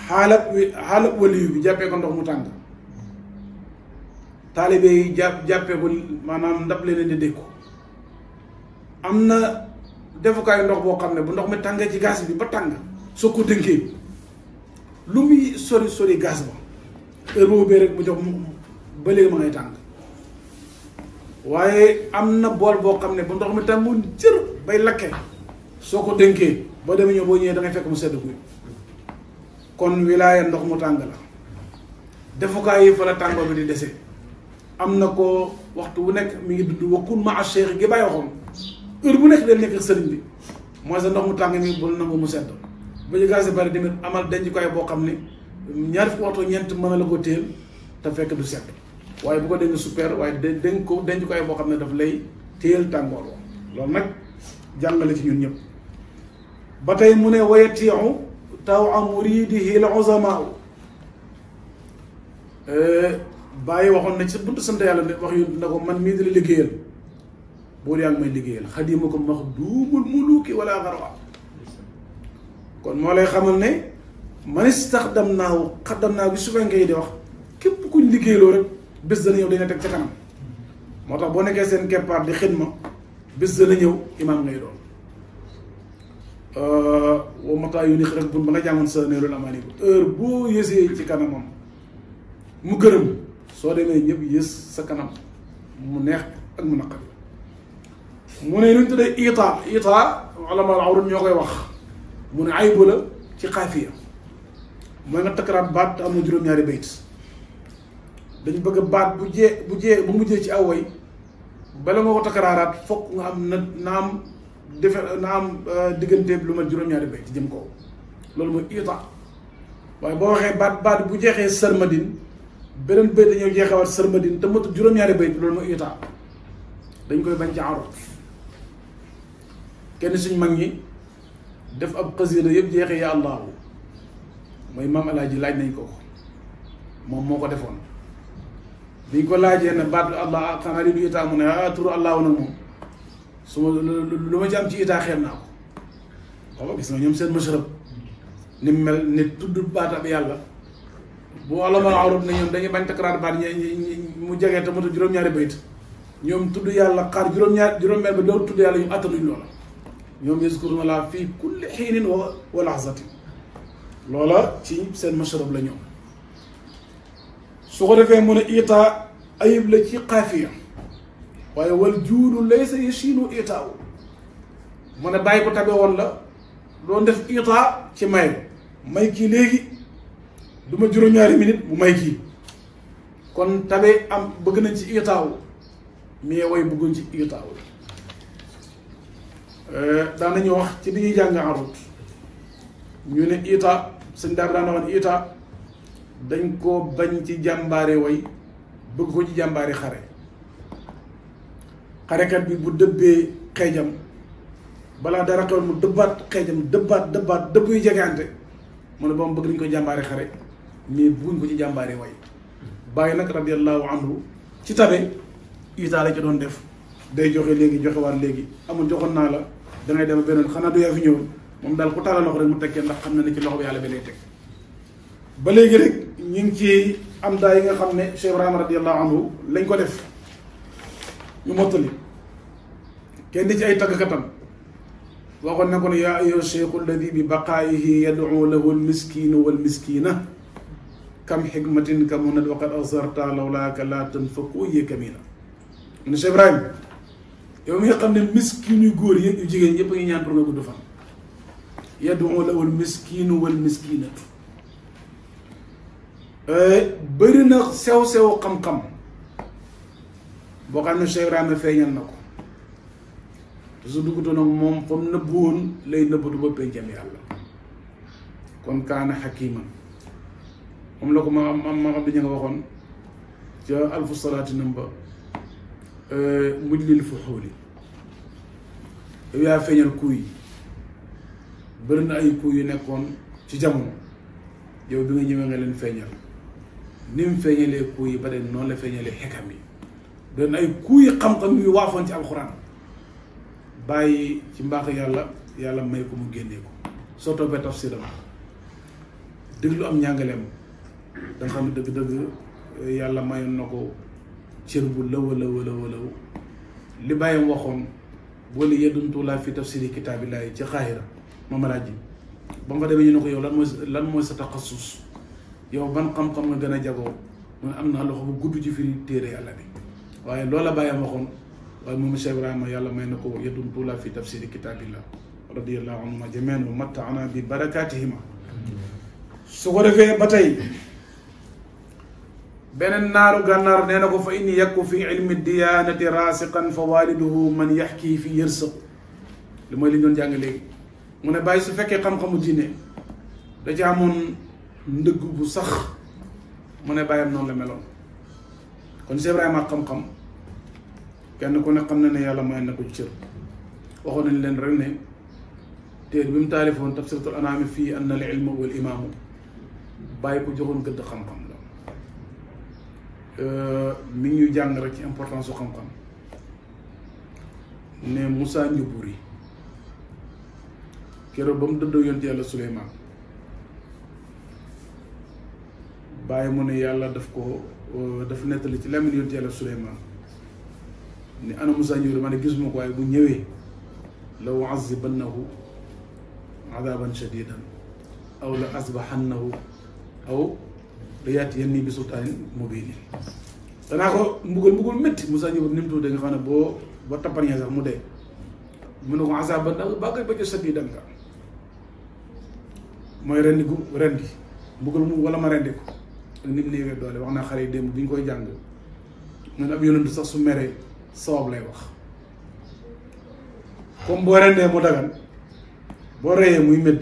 xaalab waliyu bi jàppee ko ndox mu tàng taalibe yi jàppee ko maanaam ndab leneen di dékku am na defukaayu ndox boo xam ne bu ndox mi tàngee ci gaz bi ba tàng soo ko dënkee lu muy sori gaz ba heure boobu bee rek mu jox ba léegi ma ngay tàng waaye am na bool boo xam ne bu ndox mi tàngoon jër bay lakke soo ko dënkee boo demee ñëw boo ñëwee da ngay fekk mu sedd guy kon wilaaya ndox mu tàng la defukaay yi fa la tàngoo bi di dese am na ko waxtu bu nekk mi ngi dund wakkun ma a cheikh gi bàyyi waxoon heure bu nekk del nekk sëriñ bi mooy sa ndox mu tàng mi bul nangu mu sedd bu ñu gaz bari tamit amal dencukaay boo xam ne ñaar fukki waxtu ñeent mën na la ko téel te fekk du sedd waaye bu ko denc super waaye denc ko dencukaay boo xam ne daf lay téel tàngoor wa loolu nag jàngale ci ñun ñëpp ba tey mu ne wayatiixu taw a muridihi al uzamaau bàyyi waxoon na ci buntu sant yàlla ne wax yu na ko man mii di la liggéeyal boo yaa ngi may liggéeyal xadima ko maxduumul muluki wala xarwa kon moo lay xamal ne man istaxdamnaahu xaddamnaahu bi su fekkee di wax képp kuñ liggéeyloo rek bés dana ñëw dañu teg ca kanam moo tax boo nekkee seen keppaar di xidma bés dana ñëw imaam ngay doon wa mataa yu ni rek bun ba nga jàngoon sa neerul amaani ko heure boo yësee ci kanamam mu gërëm soo demee ñëpp yës sa kanam mu neex ak mu naqari mu ne lu ñu tuddee ita ulama al-urud ñoo koy wax mu ne aybu la ci xaafiya mooy nga takkaraat baat te am na juróom-ñaari bayt dañ bëgg baat bu mujjee ci aw way bala nga ko takkaraaraat fokk nga am na am diggante lu ma juróom-ñaari bayt jëm kaw loolu mooy ita waaye boo waxee baat bu jeexee sarmadin beneen bayt dañoo jeexewaat sarmadin te matu juróom-ñaari bayt loolu mooy ita dañ koy bañ ci arut kenn suñ mag ñi def ab xasida yëpp jeexee ya allahu mooy maam alaaji laaj nañ ko moom moo ko defoon biñ ko laajee ne baat allah xanaa li du itaa mu ne turu allahu nag moom su ma lu ma ci am ci itaa xeeb naa ko xaw ma gis nga ñoom seen mashrab ni mu mel ne tudd baat ab yàlla bu alamal arut na ñoom dañuy bañ takkaraat baat mu jegee te matu juróom-ñaari bayt ñoom tudd yàlla xaar juróom-meel ba door tudd yàlla ñu attanuñ loola ñoom yazkuruna laa fii kulli xiinin wa lahzatin loola ci seen mashrab la ñoom su ko defee mu ne ita ayib la ci xaafiya waaye wal juudu laysa yashiinu itaaw mu ne bàyyi ko tabe woon la doon def ita ci may kii léegi du ma juróom-ñaari minute bu may kii kon tabe am bëgg nañ ci itaaw mais way bëgguñ ci itaaw daanañu wax ci bi ñuy jàng arut ñu ne ita sëñ daara daana wax ita dañ ko bañ ci jàmbaare way bëgg ko ci jàmbaare xarekat bi bu dëbbee xeejam balaa dara xew mu dëbbaat xeejam dëbb yu jegeante mu ne ba mu bëgg nañ ko jàmbaare xare mais buñ ko ci jàmbaare way bàyyi nag radiyallahu anhu ci tabe itaala ci doon def day joxe léegi joxe waat léegi amul joxoon naa la dangay dem beneen xanaa du yaa fi ñëwoon moom daal ku tàllal loxo rek mu tekkee ndax xam na ne ci loxo bi yàlla bi lay teg ba léegi rek ñu ngi ci am daa yi nga xam ne Cheikh Ibrahima radiyallahu anhu lañ ko def ñu mottali kenn di ci ay taggkatam waxoon na ko ne yaa ayyuha cheikhu alladi bi baqaayihi yad'u lahu almiskinu walmiskina kam xikmatin ka munad waqad azarta lawlaaka laa tanfaku ye kamina mu ne Cheikh Ibrahima yow mi nga xam ne miskin yu góor yi yu jigéen yëpp a ngi ñaan pour nga gudd fan yad'u lahu almiskinu walmiskinatu bëri na sew-sew xam-xam boo xam ne Cheikh Ibrahima feeñal na ko te su duggutoon ak moom comme nëbbu woon lay nëbbatu ba pencam yàlla kon kaana xakiman moom la ko ma am di ñu nga waxoon ca alfu salaati namba mujlil fuxuuli yow yaa feeñal kuy bëri na ay kuy yu nekkoon ci jamono yow bi nga ñëwee nga leen feeñal ni mu feeñalee kuy yi ba de noonu la feeñalee xekam yi bëri na ay kuy xam-xam yu waafoon ci alxuraan bàyyi ci mbaax yàlla may ko mu génnee ko soo toppee tafsiram déglu am njàngaleem da nga xam ne dëgg-dëgg yàlla mayoon na ko cër bu lëw li bàyyam waxoon boole yedduntu laa fi tafsiri kitaabillahi ci xaahira ma laaj ji ba nga fa demee ñu ne ko yow lan mooy sa taxasus yow ban xam-xam nga gën a jagoo mu ne am naa loxo bu gudd ci firi téere yàlla bi waaye loola bàyyam waxoon waaye moom Cheikh Ibrahima yàlla may na ko yedduntu laa fi tafsiri kitaabillah radiyallahu anhuma jamii'an wa matta'ana bi barakaatihima su ko defee ba tey beneen naaru gànnaar nee na ko fa inni yakku fi ilmi diyaanati raasiqan fa waaliduhu man yaxkii fi yërsëq li mooy li ñu doon jàng léegi mu ne bàyyi su fekkee xam-xamu diine da ci amoon ndëgg bu sax mu ne bàyyam noonu la meloon kon Cheikh Ibrahima ak xam-xam kenn ku ne xam na ne yàlla may na ko ci cër waxoon nañ leen rek ne téere bi mu taalifoon tafsiratul anaami fii anna al ilma wal imaamu bàyyi ko joxoon gëdd xam-xam la mi ngi ñu jàng rek ci importance su xam-xam ne Moussa Njuburi keroog ba mu dëddoo yonent yàlla Suleymaan bàyyi mu ne yàlla daf nettali ci làmmiñ yonent yàlla Suleymaan ni ana Moussa Njuburi ma ne gisuma ko waaye bu ñëwee la u'azzibannahu adaban shadidan aw la asbahannahu aw da yaatiyanni bi sultaanin mubiin danaa ko mbugal métti Moussa Njuburi ni mu tuddee nga xam ne boo tappañee sax mu dee mu ne ko azaban ba ci shadidan nga mooy rendi mbugal mu wala ma rendi ko ak ni mu néewee doole wax naa xale yi démb bi ñu koy jàng mu ne ab yonent sax su meree sawab lay wax comme boo rendee mu dagan boo reyee muy médd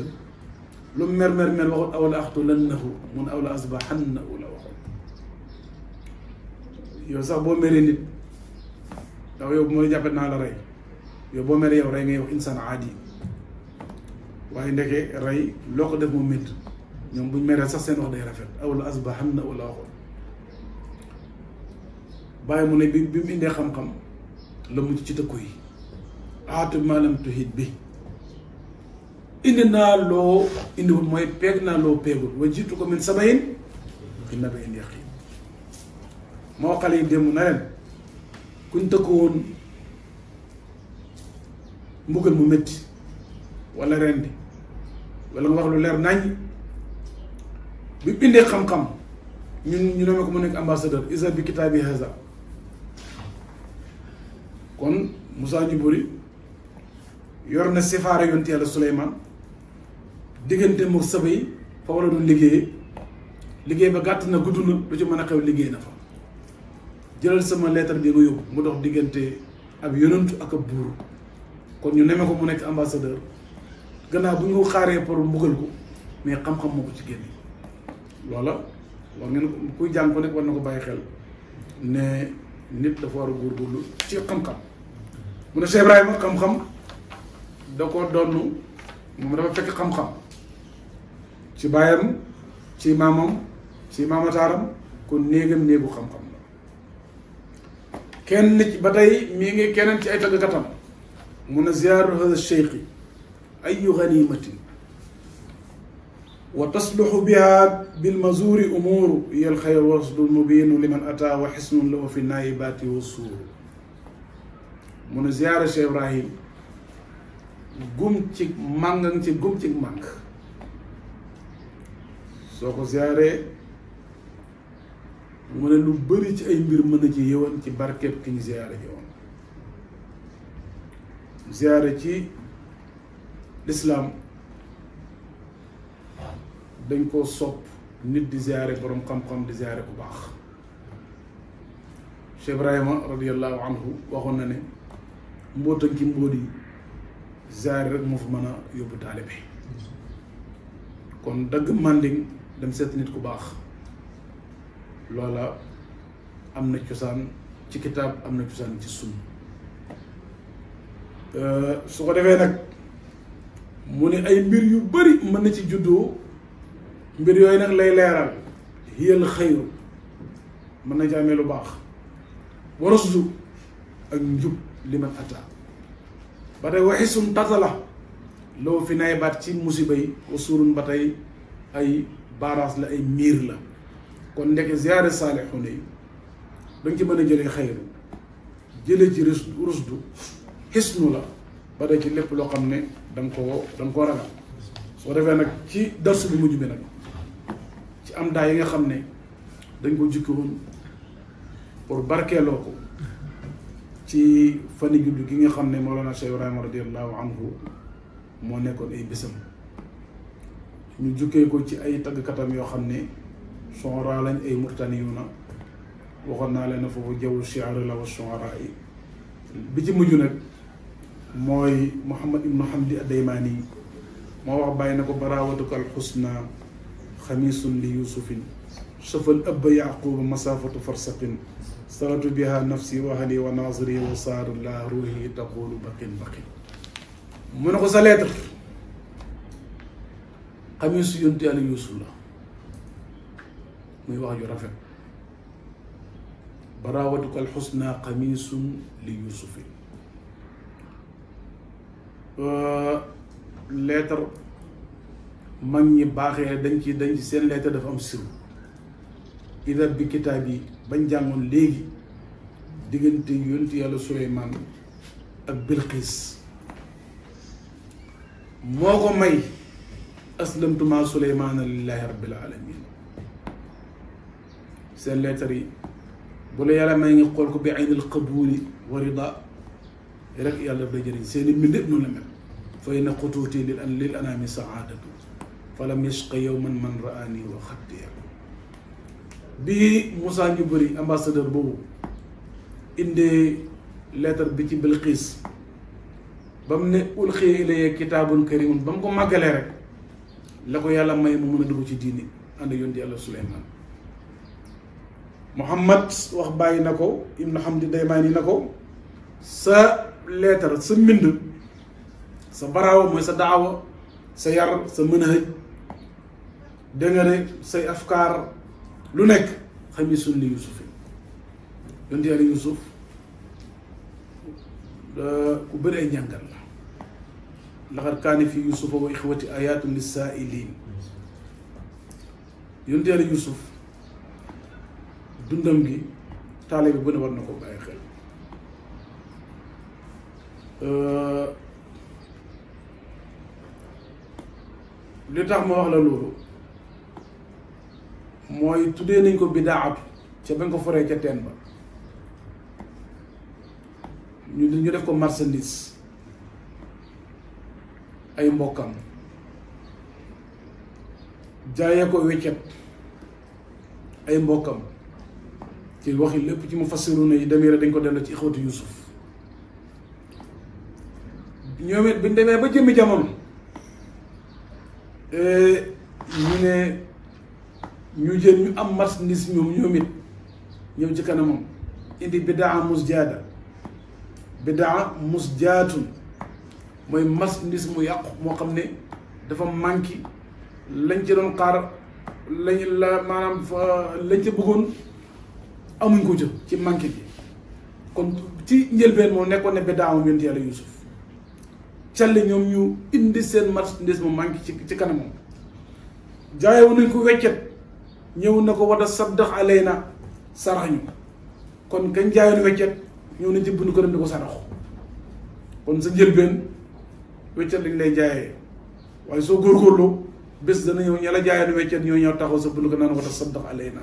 lu mer waxut aw la axtulannahu mun aw la asbahannahu la waxoon yow sax boo meree nit yow bu ma jàppee naa la rey yow boo meree yow rey nga yow insaan aadi waaye ndeke rey loo ko def mu médd ñoom buñ meree sax seen wax day rafet aw la asbahannahu la waxoon bàyyi mu ne bi mu indee xam-xam la mujj ci tëkku yi aatu maa lam tuhit bi indi naa loo indiwul mooy peeg naa loo peegul wa jiitu ko min sabayin bi nabain yaqin moo xale yi démb na leen kuñ tëkku woon mbugal mu métti wala rendi wala nga wax lu leer nañ bi indee xam-xam ñu ne ko mu nekk ambassadeur isa bi kitaabi haza kon Moussa Njuburi yor na sifaara yonent yàlla Suleymaan diggante mu saba yi fa war a doon liggéey ba gàtt na gudd na lu ci mën a xew liggéey na fa jëlal sama lettre bi nga yóbbu mu dox diggante ab yonantu ak ab buur kon ñu neme ko mu nekk ambassadeur gannaaw bu ñu xaaree pour mbugal ko mais xam-xam moo ko ci génne loola war ngeen kuy jàng ko nekk war na ko bàyyi xel ne nit dafa war a góorgóorlu ci xam-xam mu ne Cheikh Ibrahima xam-xam da ko donn moom dafa fekk xam-xam ci baayam ci maamam ci maamataaram kon néegam néegu xam-xam la kenn nit ba tey mii ngi keneen ci ay tàggkatam mun a ziyaaru hada cheikhi ayu ganimatin wa tasluxu biha bilmazuri umuru hiya alxayr wasdul mubinu liman ata wa xisnun lahu fi naayibati wa suuru mun a ziyaara Cheikh Ibrahim gum ci màng ci gum ci màng soo ko ziyaaree mu ne lu bëri ci ay mbir mën na ci yëwan ci barkeeb ki ñu ziyaare ji woon ziyaare ci lislaam dañ koo sopp nit di ziyaare boroom xam-xam di ziyaare bu baax Cheikh Ibrahima radiallahu anhu waxoon na ne mbootañ ci mbóot yi ziyaare rek moo fa mën a yóbbu taalibe kon dagg manding dem seet nit ku baax loola am na cosaan ci kitaab am na cosaan ci sunna su ko defee nag mu ne ay mbir yu bari mën na ci juddoo mbir yooyu nag lay leeral hiyal xayru mën na ci amee lu baax warasdu ak njub li man ata ba tey waxisum tatala loo fi nay baat ci musiba yi wa suurun ba tey ay baaraas la ay miir la kon ndeke ziyaare saalixuuna yi danga ci mën a jëlee xayru jëlee ci rusdu xisnu la ba tey ci lépp loo xam ne danga koo ragal soo defee nag ci darsu bu mujj bi nag ci am daa yi nga xam ne dañ ko jukki woon pour barkeeloo ko ci fani juddu gi nga xam ne Mawlana Cheikh Ibrahima radiallahu anhu moo nekkoon ay bésam ñu jukkee ko ci ay taggkatam yoo xam ne sonra lañ ay murtaniyuuna waxoon naa leen foofu jaww shi'ar la wa shu'ara yi bi ci mujj nag mooy Muhammad ibnu Hamdi ad-Daymaani moo wax bàyyi na ko barawatuka alxusna xamisun li yusufin safal abba yaquba masafatu farsaqin salatu biha nafsi wa ahli wa naziri wa saaru la ruuhi taqulu baqin baqin mu ne ko sa lettre xamisu yontu yàlla yusuf la muy wax ju rafet barawatuka alxusna xamisun li yusufin lettre mag ñi baaxee dañ ci seen lettre dafa am siru ida bi kitaab yi bañ jàngoon léegi diggante yontu yàlla Suleymaan ak Bilqiis moo ko may aslamtu ma Suleymaana lillahi rabbil alamin seen lettre yi bu la yàlla may nga xool ko bi aynil qabuuli wa rida rek yàlla daf lay jëriñ seen i mbir yëpp noonu la mel fay na xutuuti lil anaami saadatu falam yashqa yawman man raani wa xattiya bi Moussa Njuburi ambassadeur boobu indee lettre bi ci Bilqiis ba mu ne ulqiya ilayya kitaabun kariimun ba mu ko màggalee rek la ko yàlla may mu mën a dugg ci diini ànd yonti yàlla Suleymaan Muhammad wax bàyyi na ko Ibnu Hamdi Daymaani na ko sa lettre sa mbind sa baraawa mooy sa daawa sa yar sa manhaj dégg nga ne say afkaar lu nekk xamisun li Yusuf yonti yàlla Yusuf ku bëri ay njàngal la laqad kaana fi Yusufa wa ixwati ayaatun lissaa'iliin yonti yàlla Yusuf dundam gi taalibe bu ne war na ko bàyyi xel li tax ma wax la loolu mooy tuddee nañ ko bidaatu ca bañ ko foree ca teen ba ñu def ko marchandise ay mbokkam jaayee ko weccet ay mbokkam ci waxi lépp ci mufassiruna yi demee dañ ko delloo ci ixwatu Yusuf ñoom it biñ demee ba jëmmi jamono ñu ne ñu jël ñu am marchandise ñoom it ñëw ci kanamam indi bidaa musjaada bidaa musjaatun mooy marchandise mu yàqu moo xam ne dafa manqué lañ ci doon xaar maanaam lañ ca bëggoon amuñ ko ci manqué bi kon ci njëlbeen moom nekkoon ne ba daawam yonent yàlla Yuusuf calle ñoom ñu indi seen marchandise mu manqué ci kanamam jaayewu nañ ko weccet ñëw na ko wata saddax alayna sarax ñu kon kañ jaayoon weccet ñëw nañ ci bundu ko dem di ko saraxu kon sa njëlbeen weccet lañ lay jaayee waaye soo góorgóorloo bés dana ñëw ña la jaayoon weccet ñoo ñëw taxaw sa bundu ko naan wata saddax alayna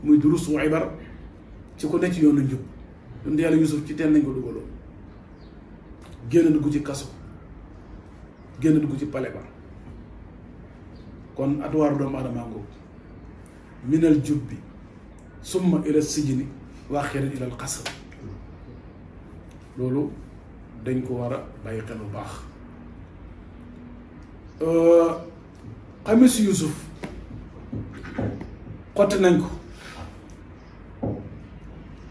muy durus wa ibar ci ko nekk ci yoonu njub yonent yàlla Yuusuf ci teen nañ ko dugaloon génn dugg ci kaso génn dugg ci pale ba kon atuwaaru doomu aadama ngóob minal jubbi summa ila sijini waa xiran ilal xasr loolu dañ ko war a bàyyi xel bu baax xamis Yuusuf xotti nañ ko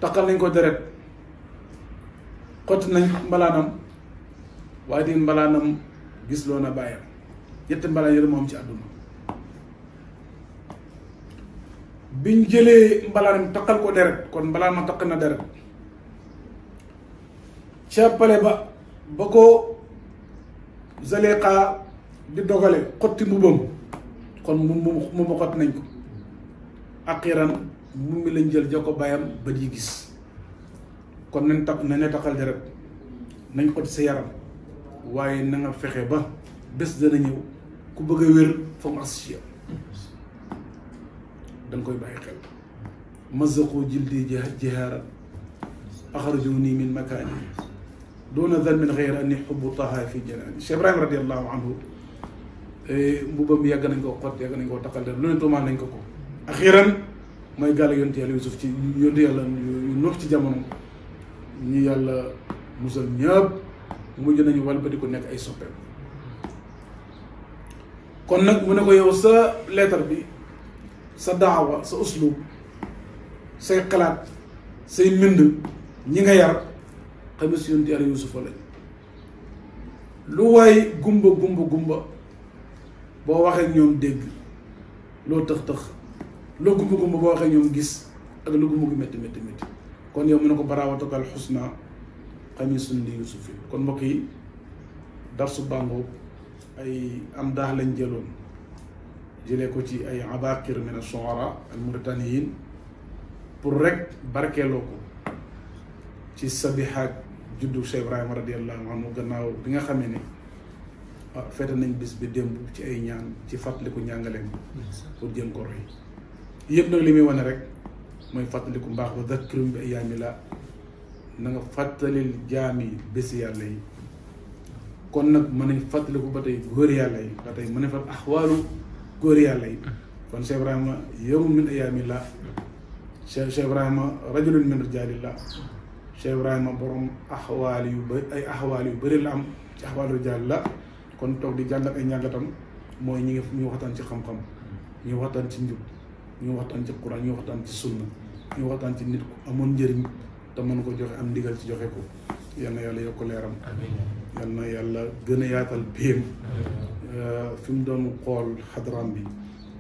takkal nañ ko deret xotti nañ mbalaanam waaye di mbalaanam gis loo na bàyyam ñetti mbalaan yële moom ci àdduna biñ jëlee mbalaanam takkal ko deret kon mbalaan ma takk na deret ca pale ba ko Zaleqa di dogale xotti mbubam kon mu xotti nañ ko aqiran mu mi lañ jël jox ko bàyyam ba di gis kon nañ takkal deret nañ xotti sa yaram waaye na nga fexe ba bés dana ñëw ku bëgg a wér foog mu associé danga koy bàyyi xel mazaqu jildi jihaara axrajuni min makaani doona dalmin xeyra anni xubbu taha fi janaani Cheikh Ibrahima radiallahu anhu mbubam yàgg nañ koo xott yàgg nañ koo takkal deret lu ne tuumaal nañ ko axiran mooy gàll yonent yàlla Yuusuf ci yonent yàlla yu nox ci jamono ñi yàlla musal ñëpp mujj nañu walbati ko nekk ay soppeem kon nag mu ne ko yow sa leetar bi sa daawa sa uslub say xalaat say mbind ñi nga yar xamis yonent yàlla Yuusufa lañ lu waay gumba boo waxee ñoom dégg loo tëx loo gumba boo waxee ñoom gis ak lu gumba gu métti kon yow mu ne ko baraawatakal xusna xamisun li Yuusufin kon mbokk yi darsu bàngoo ay am daax lañ jëlee ko ci ay abaqir min ash-shu'ara al-mauritaniyin pour rek barkeeloo ko ci sabihaat juddu Cheikh Ibrahima radiallahu anhu gannaaw bi nga xamee ne feete nañ bis bi démb ci ay ñaan ci fàttaliku njàngaleem pour jëm ko roy yëpp nag li muy wane rek mooy fàttaliku mbaax ba dakkirum bi ayyaami la na nga fàttalil jaami bési yàlla yi kon nag mën nañ fàttaliku ba tey góor yàlla yi ba tey mën nañ fa axwaalu góor yàlla yi kon Cheikh Ibrahima yawmun min ayyaami la Cheikh Ibrahima rajulun min rijaalillah Cheikh Ibrahima borom axwaal yu bëri la am ci axwaalu rijaal la kon toog di jàngat ay njàngatam mooy ñu waxtaan ci xam-xam ñu waxtaan ci njub ñu waxtaan ci Quran ñu waxtaan ci sunna ñu waxtaan ci nit ku amoon njëriñ te mën ko joxe am ndigal ci joxe ko yal na yàlla yokk leeram yal na yàlla gën a yaatal péem fi mu doon xool xadram bi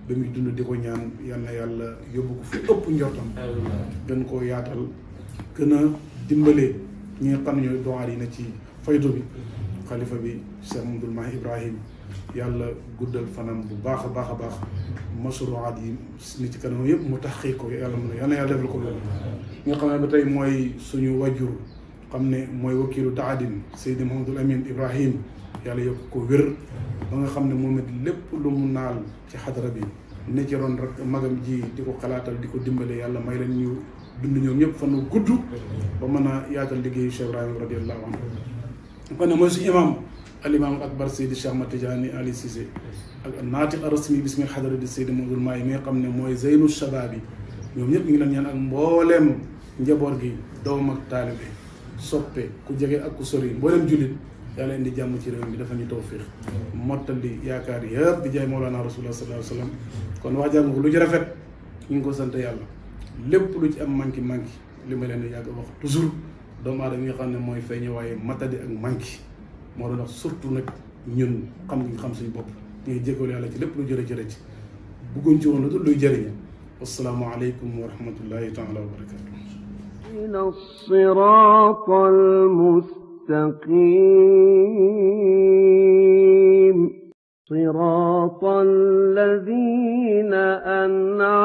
ba muy dund di ko ñaan yal na yàlla yóbbu ko fu ëpp njortam gën koo yaatal gën a dimbale ñi nga xam ne ñooy doxaar yi na ci faydu bi xalifa bi Cheikh Mamadou Mahi Ibrahim yàlla guddal fanam bu baax a baax mashruwaat yi ni ci kanam yëpp mu taxqiq ko yàlla na yàlla defal ko loolu nga xam ne ba tey mooy suñu wajur xam ne mooy wakiilu taadin Seydi Mahamadul Amin Ibrahim yàlla yokk ko wér ba nga xam ne moom it lépp lu mu naal ci xadara bi ne ci ron rek magam ji di ko xalaatal di ko dimbale yàlla may leen ñu dund ñoom ñëpp fan wu gudd ba mën a yaatal liggéeyu Cheikh Ibrahima radiallahu anhu kon ne mooy suñu imam al imam akbar Seydi Cheikh Ahmad Tidiane Ali Cissé ak naatiq rasmi bismi xadara di Seydi Mamadul Mahi mi nga xam ne mooy zeynu shabaab yi ñoom ñëpp ñu ngi leen ñaan ak mbooleem njaboot gi doom ak taalibe soppe ku jege ak ku sori mbooleem jullit yàlla indi jàmm ci réew mi dafa ñu tawfiix mottali yaakaar yëpp di jaay Mawlana Rasulullah sallallahu alayhi wa sallam kon wax jàng ko lu ci rafet ñu ngi ko sant yàlla lépp lu ci am manki li ma leen di yàgg wax toujours doomu aadama yi nga xam ne mooy feeñe waaye matadi ak manki moo doon wax surtout nag ñun xam ngi xam suñu bopp ñu ngi jégalu yàlla ci lépp lu jërë ci bëgguñ ci woon lu dul luy jëriñe wassalaamu aleykum wa rahmatullahi taala wa barakatu إلى الصراط المستقيم صراط الذين أنعمت